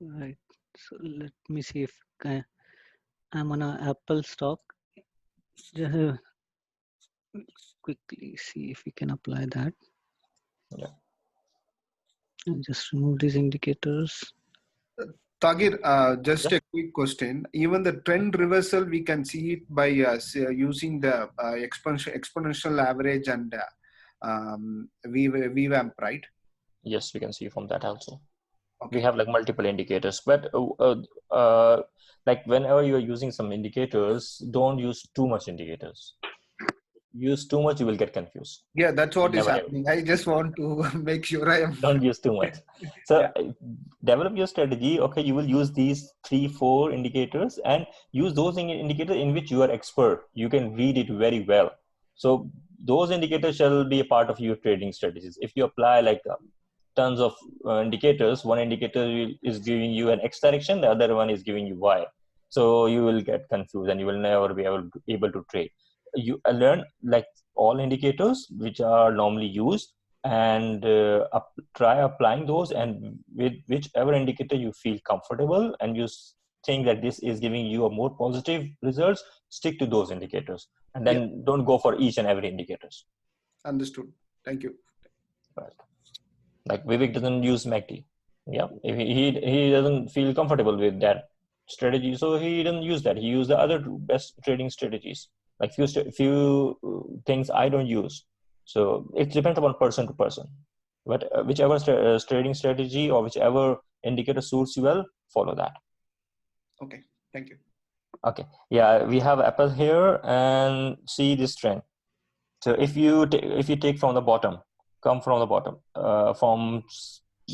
Right. So let me see if I'm on an Apple stock. Just quickly see if we can apply that. Yeah. And just remove these indicators. Tagir, just a quick question. Even the trend reversal, we can see it by using the exponential average and VWAMP, right? Yes, we can see from that also. Okay. We have like multiple indicators, but like whenever you are using some indicators, don't use too much indicators. Use too much, you will get confused. Yeah, that's what is Never happening. I just want to make sure I am. Don't use too much. So develop your strategy. Okay, you will use these 3-4 indicators and use those indicators in which you are expert. You can read it very well. So those indicators shall be a part of your trading strategies. If you apply like tons of indicators, one indicator is giving you an X direction, the other one is giving you Y. So you will get confused and you will never be able to trade. You learn like all indicators which are normally used, and try applying those, and with whichever indicator you feel comfortable and you think that this is giving you a more positive results, stick to those indicators, and then don't go for each and every indicators. Understood. Thank you. Right. Like Vivek doesn't use MACD. Yeah, if he doesn't feel comfortable with that strategy, so he doesn't use that. He used the other best trading strategies. Like few things I don't use. So it depends upon person to person. But whichever trading strategy or whichever indicator suits you well, follow that. Okay. Thank you. Okay. Yeah, we have Apple here, and see this trend. So if you take from the bottom, come from the bottom, from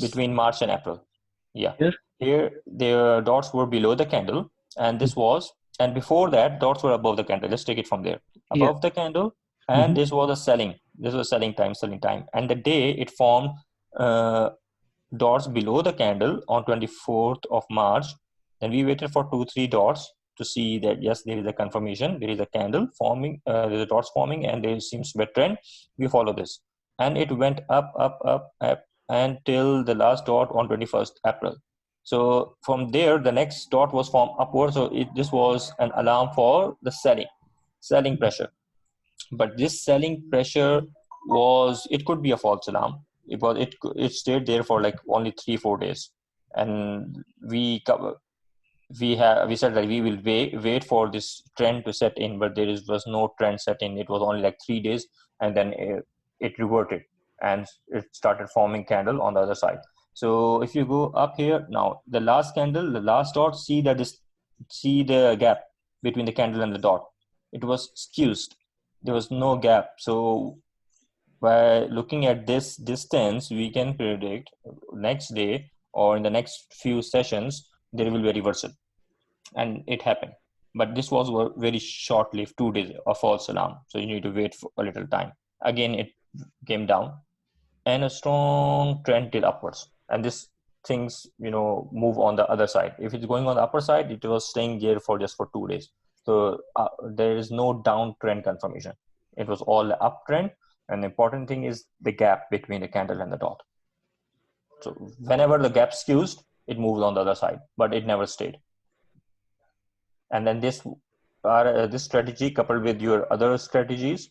between March and April. Yeah. Here the dots were below the candle, and this was, and before that dots were above the candle. Let's take it from there. Above the candle, and this was a selling. This was selling time, and the day it formed dots below the candle on 24th of March. Then we waited for 2-3 dots to see that yes, there is a confirmation, there is a candle forming, there's a dots forming, and there seems to be a trend. We follow this, and it went up until the last dot on 21st April. So from there, the next dot was formed upward. So this was an alarm for the selling pressure. But this selling pressure it could be a false alarm. It stayed there for like only 3-4 days, and we said that we will wait for this trend to set in, but there was no trend set in. It was only like 3 days, and then it reverted and it started forming candle on the other side. So if you go up here now, the last candle, the last dot, see the gap between the candle and the dot. It was skewed. There was no gap. So by looking at this distance, we can predict next day or in the next few sessions there will be a reversal, and it happened. But this was very short-lived, 2 days of false alarm. So you need to wait for a little time. Again, it came down, and a strong trend till upwards. And this things move on the other side. If it's going on the upper side, it was staying there for just 2 days. So there is no downtrend confirmation. It was all uptrend. And the important thing is the gap between the candle and the dot. So whenever the gap skews, it moves on the other side, but it never stayed. And then this strategy coupled with your other strategies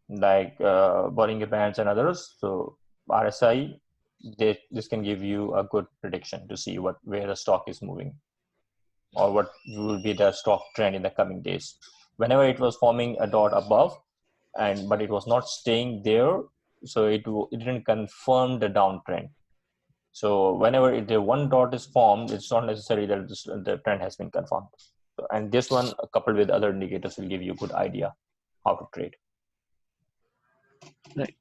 like Bollinger Bands and others. So RSI, this can give you a good prediction to see where the stock is moving, or what will be the stock trend in the coming days. Whenever it was forming a dot above, but it was not staying there, so it didn't confirm the downtrend. So whenever the one dot is formed, it's not necessary that the trend has been confirmed. So, and this one coupled with other indicators will give you a good idea how to trade. Right.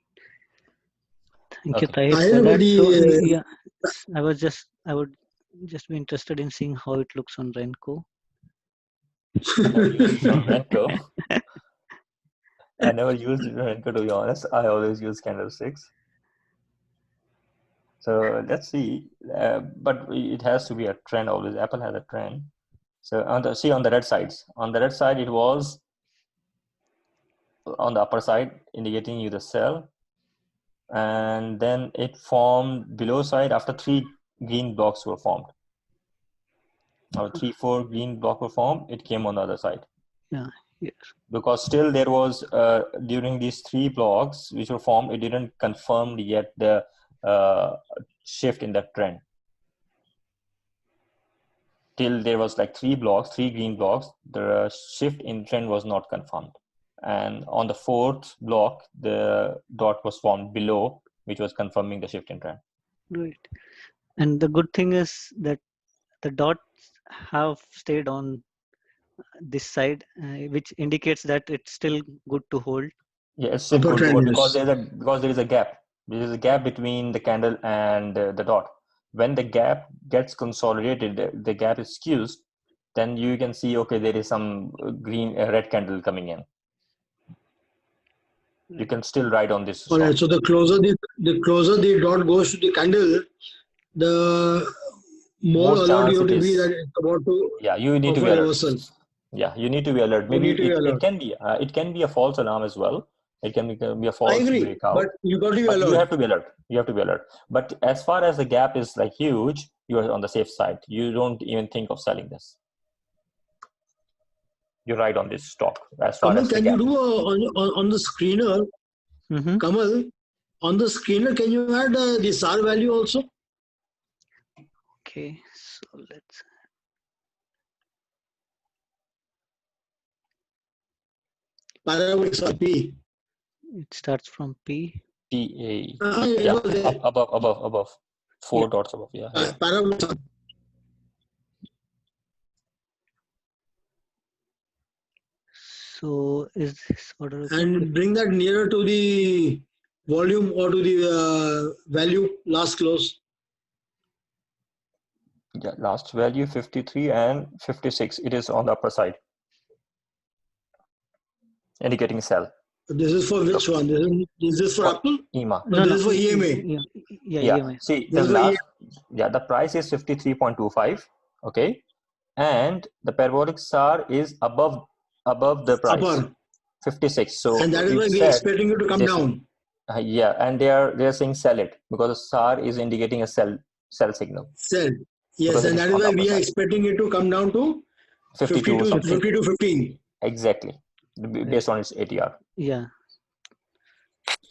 Thank you, I Tahir. I would just be interested in seeing how it looks on Renko. Renko. I never used Renko, to be honest. I always use candlesticks. So let's see. But it has to be a trend always. Apple has a trend. So on the red sides. On the red side, it was on the upper side, indicating you the sell. And then it formed below side after 3 green blocks were formed. Or 3-4 green blocks were formed. It came on the other side. Yeah. Yes. Because still there was during these 3 blocks which were formed, it didn't confirm yet the shift in the trend. Till there was like 3 green blocks, the shift in trend was not confirmed. And on the 4th block, the dot was formed below, which was confirming the shift in trend. Right. And the good thing is that the dots have stayed on this side, which indicates that it's still good to hold. Yeah, it's still good to hold because there is a gap. There is a gap between the candle and the dot. When the gap gets consolidated, the gap is skewed, then you can see, okay, there is some red candle coming in. You can still ride on this. All right. So the closer the dot goes to the candle, the more most alert chance you have it to be is. that it's about to Yeah, you need to offer be alert. reversal. Yeah, you need to be alert. You Maybe need to be it alert. it can be a false alarm as well. It can be a I false agree, but breakout. you got to be But you alert. have to be alert. You have to be alert. But as far as the gap is like huge, you are on the safe side. You don't even think of selling this. You're right on this stock as far Kamal, as the can you gap do is. on the screener? Mm-hmm. Kamal, on the screener, can you add the SAR value also? Okay, so let's. Parabolic SAR P. It starts from P. PA. It Yeah, was there. above. Four Yeah. dots above. Yeah, here. Parabolic SAR. So is this order okay? And bring that nearer to the volume or to the value last close. Yeah, last value 53 and 56. It is on the upper side, indicating sell. This is for which one? Is this for For Apple? EMA. No, this is for EMA. Yeah, EMA. See, This the is for last, the price is 53.25. Okay, and the parabolic SAR is above the price, upper. 56. So And that is it why we are said expecting it to come this. down. Yeah, and they are saying sell it because the SAR is indicating a sell signal. Sell. Yes, Because it and is that is on the why upper we are side. expecting it to come down to 52 something. 52, 15. Exactly, based on its ATR. Yeah.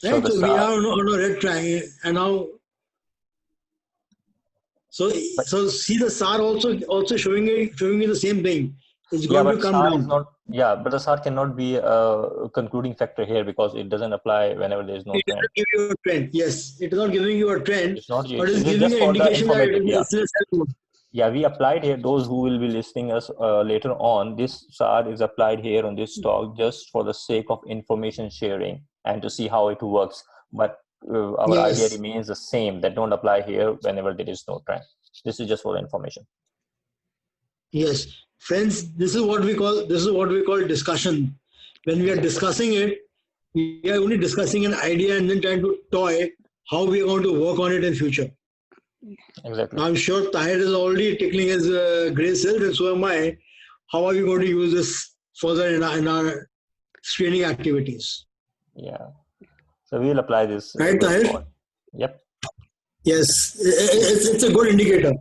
So Right, the so we SAR, are on a red triangle, and now, so see the SAR also showing me the same thing. It's yeah, going to but come SAR is down. not. Yeah, but the SAR cannot be a concluding factor here because it doesn't apply whenever there is no It does trend. not give you a trend. Yes, it is not giving you a trend, It's not. but It it's is giving just an for the indication that it informative. Yeah, is still a sell mode. yeah. We applied here. Those who will be listening us later on, this SAR is applied here on this stock just for the sake of information sharing and to see how it works. But our idea Yes. remains the same. That don't apply here whenever there is no trend. This is just for the information. Yes, friends, this is what we call discussion. When we are discussing it, we are only discussing an idea and then trying to toy how we are going to work on it in future. Exactly. Now I'm sure Tahir is already tickling his gray cells, and so am I. How are we going to use this further in our screening activities? Yeah. So we'll apply this. Right, Tahir? Yep. Yes, it's a good indicator.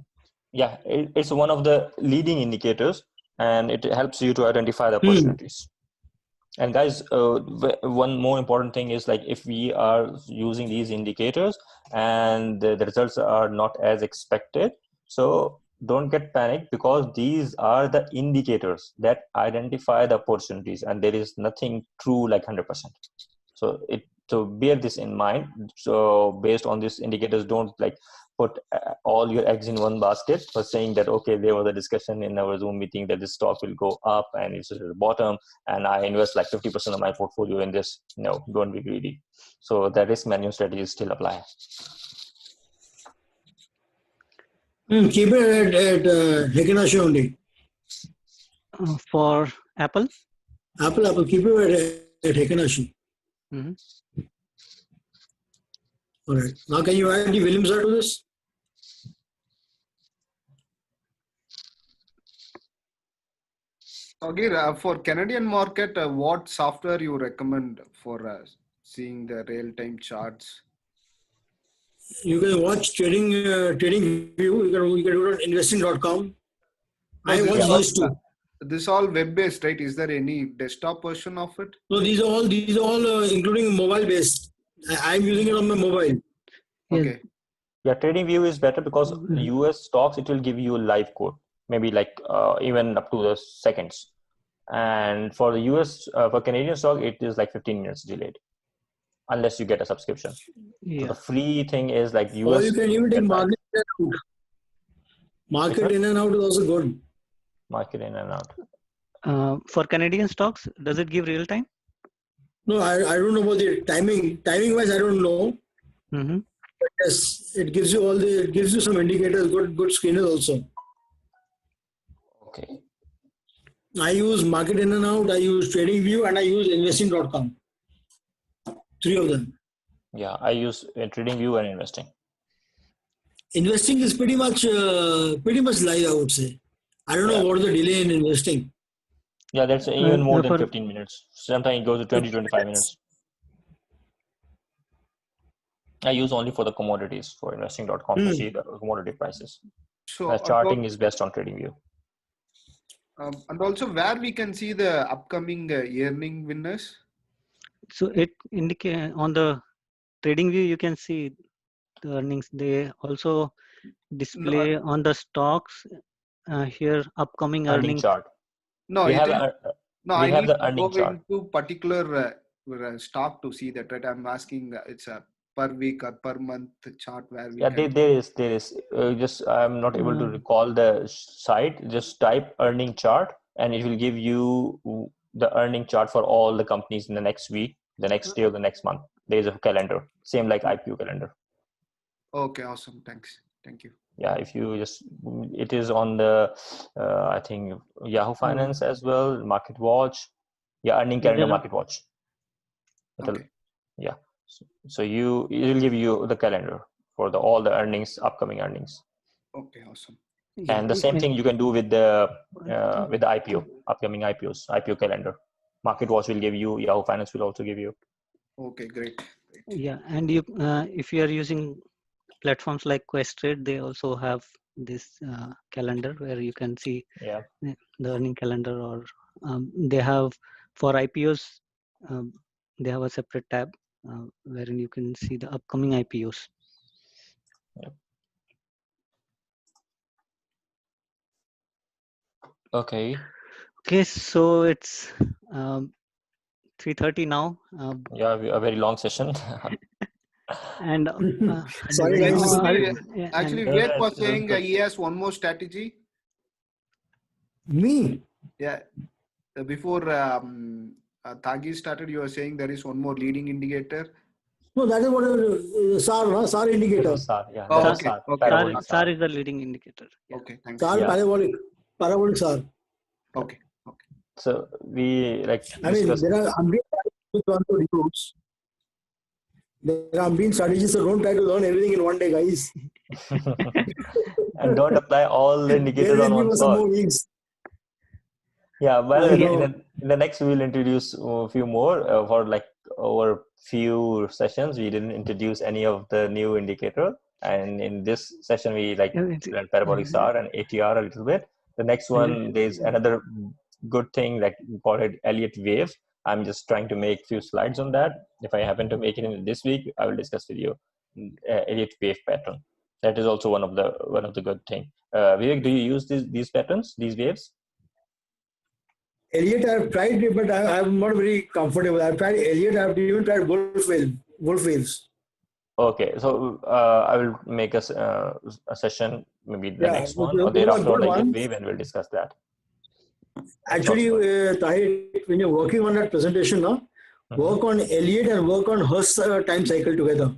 Yeah, it's one of the leading indicators, and it helps you to identify the opportunities. And guys, one more important thing is, like, if we are using these indicators and the results are not as expected, so don't get panicked, because these are the indicators that identify the opportunities, and there is nothing true like 100%. So bear this in mind. So based on these indicators, don't like put all your eggs in one basket for saying that, okay, there was a discussion in our Zoom meeting that this stock will go up and it's at the bottom, and I invest like 50% of my portfolio in this. No, don't be greedy. So the risk management strategies still apply. Keep it at Heikin-Ashi only. For Apple? Apple, keep it at Heikin-Ashi. Mm-hmm. All right. Now, can you add the Williams to this? Sagir, for Canadian market, what software you recommend for seeing the real-time charts? You can watch TradingView. You can do it on investing.com. I watch these two. This is all web-based, right? Is there any desktop version of it? No, these are all including mobile-based. I'm using it on my mobile. Okay. Yeah, TradingView is better because US stocks, it will give you a live code, maybe like even up to the seconds. And for the US, for Canadian stock, it is like 15 minutes delayed, unless you get a subscription. Yeah. So the free thing is like US. Or you can even take market in and out. Market in and out is also good. Market in and out. For Canadian stocks, does it give real time? No, I don't know about the timing. Timing wise, I don't know. Mm-hmm. But yes, it gives you some indicators, good screeners also. Okay. I use Market In and Out, I use TradingView, and I use investing.com. 3 of them. Yeah, I use TradingView and investing. Investing is pretty much live, I would say. I don't know what is the delay in investing. Yeah, that's even more than for 15 minutes. Sometimes it goes to 20, 25 minutes. I use only for the commodities for investing.com to see the commodity prices. So Charting is best on TradingView. and also where we can see the upcoming earning winners. So it indicate on the TradingView you can see the earnings. They also display on the stocks here upcoming Earning earnings. chart. No, We it have is, no. we I have need the to earning go chart. into particular stock to see that. Right, I'm asking. It's a per week or per month chart where we can. There is. Just I'm not able to recall the site. Just type earning chart, and it will give you the earning chart for all the companies in the next week, the next day, or the next month. There is a calendar, same like IPO calendar. Okay, awesome. Thanks. Thank you. Yeah, if you just, it is on the, I think Yahoo Finance as well, Market Watch. Yeah, earning calendar, Market Watch. Okay. Yeah. So it will give you the calendar for all the earnings, upcoming earnings. Okay, awesome. And the same thing you can do with the IPO, upcoming IPOs, IPO calendar. Market Watch will give you, Yahoo Finance will also give you. Okay, great. Yeah, and you if you are using platforms like Questrade, they also have this calendar where you can see the earning calendar, or they have for IPOs, they have a separate tab wherein you can see the upcoming IPOs. Okay, so it's 3:30 now. Yeah, a very long session. And Sorry, guys. Actually, Vivek was saying he has one more strategy. Me? Yeah. Before Tagi started, you were saying there is one more leading indicator. No, that is what SAR indicator. SAR, yeah. Oh, SAR. okay. SAR is the leading indicator. Yeah. Okay, thanks. SAR, parabolic SAR. Okay. So we I mean, there are reviews. There are ambient strategies, so don't try to learn everything in one day, guys. And don't apply all the indicators on one spot. Yeah, well, in the next we will introduce a few more for like over few sessions. We didn't introduce any of the new indicator, and in this session we learned parabolic SAR and ATR a little bit. The next one, there's another good thing, like we call it Elliott wave. I'm just trying to make few slides on that. If I happen to make it in this week, I will discuss with you Elliott wave pattern. That is also one of the good thing. Vivek, do you use these patterns, these waves? Elliott, I've tried it, but I'm not very comfortable. I've tried Elliott. I've even tried Wolf waves. Okay, so I will make a session, maybe the next one or thereafter on Elliott wave, and we'll discuss that. Actually, when you're working on that presentation now, work on Elliott and work on Hurst time cycle together.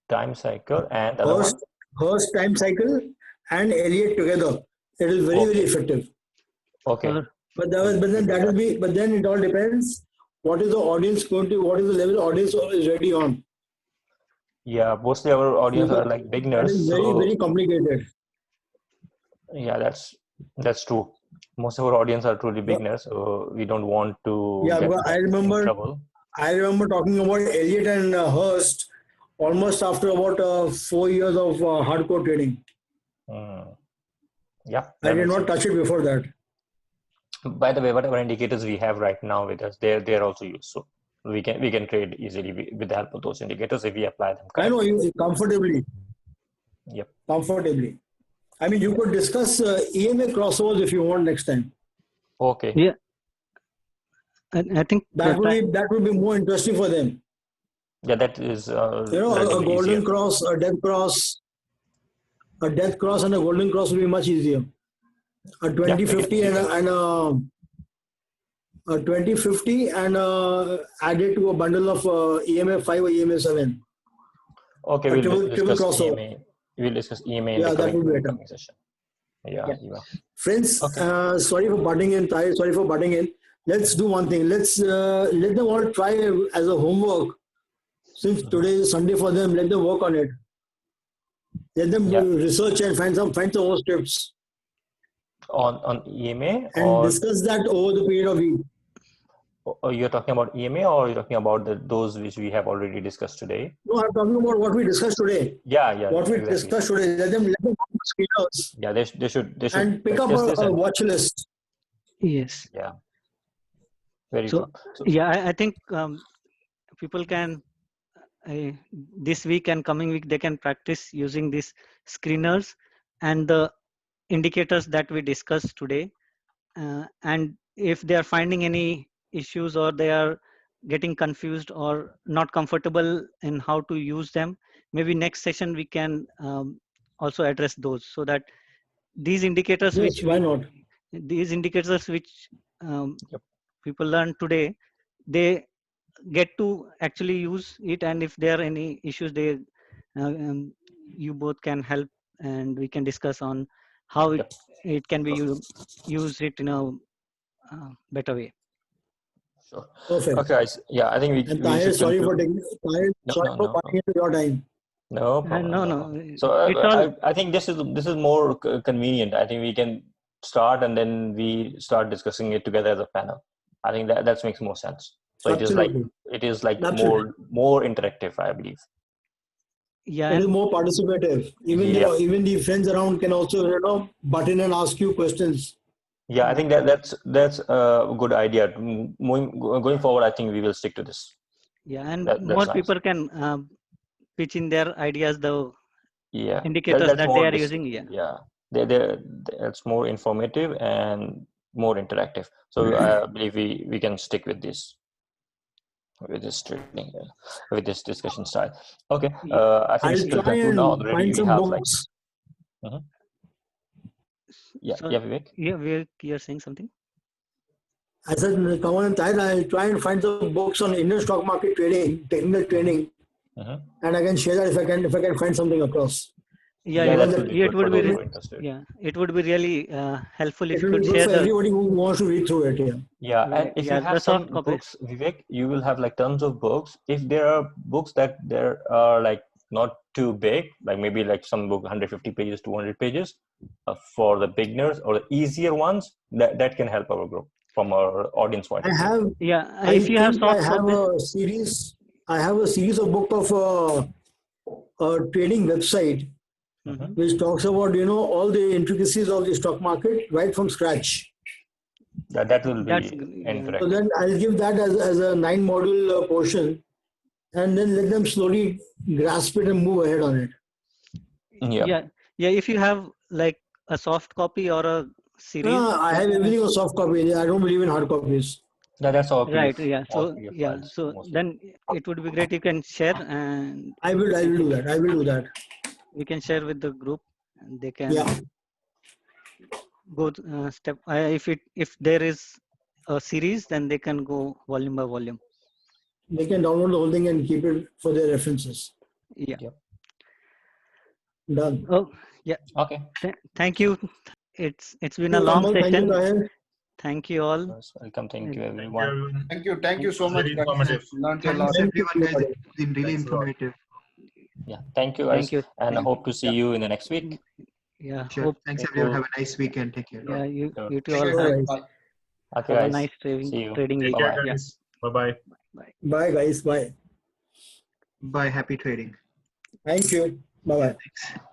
Time cycle and other one? Hurst time cycle and Elliott together. It is very, very effective. Okay. But then it all depends. What is the audience going to? What is the level audience is ready on? Yeah, mostly our audience are like beginners. That is very, very complicated. Yeah, that's true. Most of our audience are truly beginners, so we don't want to get in trouble. I remember talking about Elliott and Hurst almost after about 4 years of hardcore trading. Yeah, I did not touch it before that. By the way, whatever indicators we have right now with us, they're also used. So we can trade easily with the help of those indicators if we apply them correctly. I know, comfortably. Yep. Comfortably. I mean, you could discuss EMA crossovers if you want next time. Okay. Yeah. I think that would be more interesting for them. Yeah, that is. A golden cross, a death cross, and a golden cross will be much easier. A 2050 and a 2050 and added to a bundle of EMA 5 or EMA 7. Okay, we'll discuss EMA. We'll discuss EMA in the coming session. Yeah. Friends, sorry for butting in. Sorry for butting in. Let's do one thing. Let's let them all try as a homework. Since today is Sunday for them, let them work on it. Let them Yeah. research and find some more scripts On EMA, and or discuss that over the period of week. you're talking about EMA, or you're talking about those which we have already discussed today? No, I'm talking about what we discussed today. Yeah, What we exactly. discussed today. Let them go to screeners Yeah, they should and pick up discuss this a and watch list. Yes. yeah, very So good. So, yeah, I think people can this week and coming week they can practice using these screeners and the indicators that we discussed today. And if they are finding any issues or they are getting confused or not comfortable in how to use them, maybe next session we can also address those, so that these indicators Yes, why not? which Yep. people learn today, they get to actually use it, and if there are any issues, you both can help and we can discuss on how Yep. it can be used it in a better way. Sure. Perfect. Okay, guys. Yeah, I think And we Tahir, should sorry for conclude. taking parting into your time. No problem. No, no no, problem. So it's all. I think this is more convenient. I think we can start and then we start discussing it together as a panel. I think that makes more sense. So Absolutely. it is like Absolutely. more interactive, I believe. Yeah, It is and more participative. Yeah. Even the friends around can also butt in and ask you questions. Yeah, I think that's a good idea. Going forward, I think we will stick to this. yeah, and That's more nice. people can pitch in their ideas, the Yeah, indicators that's that more they are using. Yeah. it's more informative and more interactive. So I believe we can stick with this training, with this discussion style. Okay, I think I'll still try conclude now. and Already find we some have books. So, Vivek. Yeah, you're saying something. I said, Kamal and Tahir, I'll try and find some books on Indian stock market trading, technical training, and I can share that if I can find something across. Yeah, That will be it good would for be those who are interested. yeah, it would be really helpful if It you will could be good share for the everybody who wants to read through it. Yeah. Yeah, and if you have the soft some copies. books, Vivek, you will have like tons of books. If there are books that there are like not too big, like maybe like some book 150 pages, 200 pages, for the beginners or the easier ones, that can help our group from our audience point of view. If you have soft I have copies. a series. I have a series of book of a trading website which talks about all the intricacies of the stock market right from scratch. That will be Yeah. interactive. So then I'll give that as a 9-module portion, and then let them slowly grasp it and move ahead on it. Yeah. If you have like a soft copy or a series. I have everything on soft copy. I don't believe in hard copies. That's all. Right. Yeah. All So PDF yeah. files, So mostly. then it would be great. You can share, and I will do that. I will do that. we can share with the group, and they can Yeah. go step. If there is a series, then they can go volume by volume. They can download the whole thing and keep it for their references. Yeah. Yep. Done. Oh yeah. Okay. Thank you. It's been a long Kamal, session. Thank you, Tahir. Thank you all. Most welcome. Thank you, Thank you, everyone. everyone. Thank you so much. Very guys. informative. Learned a lot. Thanks everyone, guys. everybody. It's been really Thanks a lot. informative. Yeah. Thank you, guys. Thank you. And I hope to see you in the next week. Yeah. Sure. Hope. Thanks Thank everyone. you. Have a nice weekend. Take care. Yeah. You two Take all care, have guys. Bye. Okay, a guys. nice See you. trading Take week. care, Bye-bye. guys. Bye-bye. Bye. Bye, guys. Bye. Bye. Happy trading. Thank you. Bye-bye. Thanks.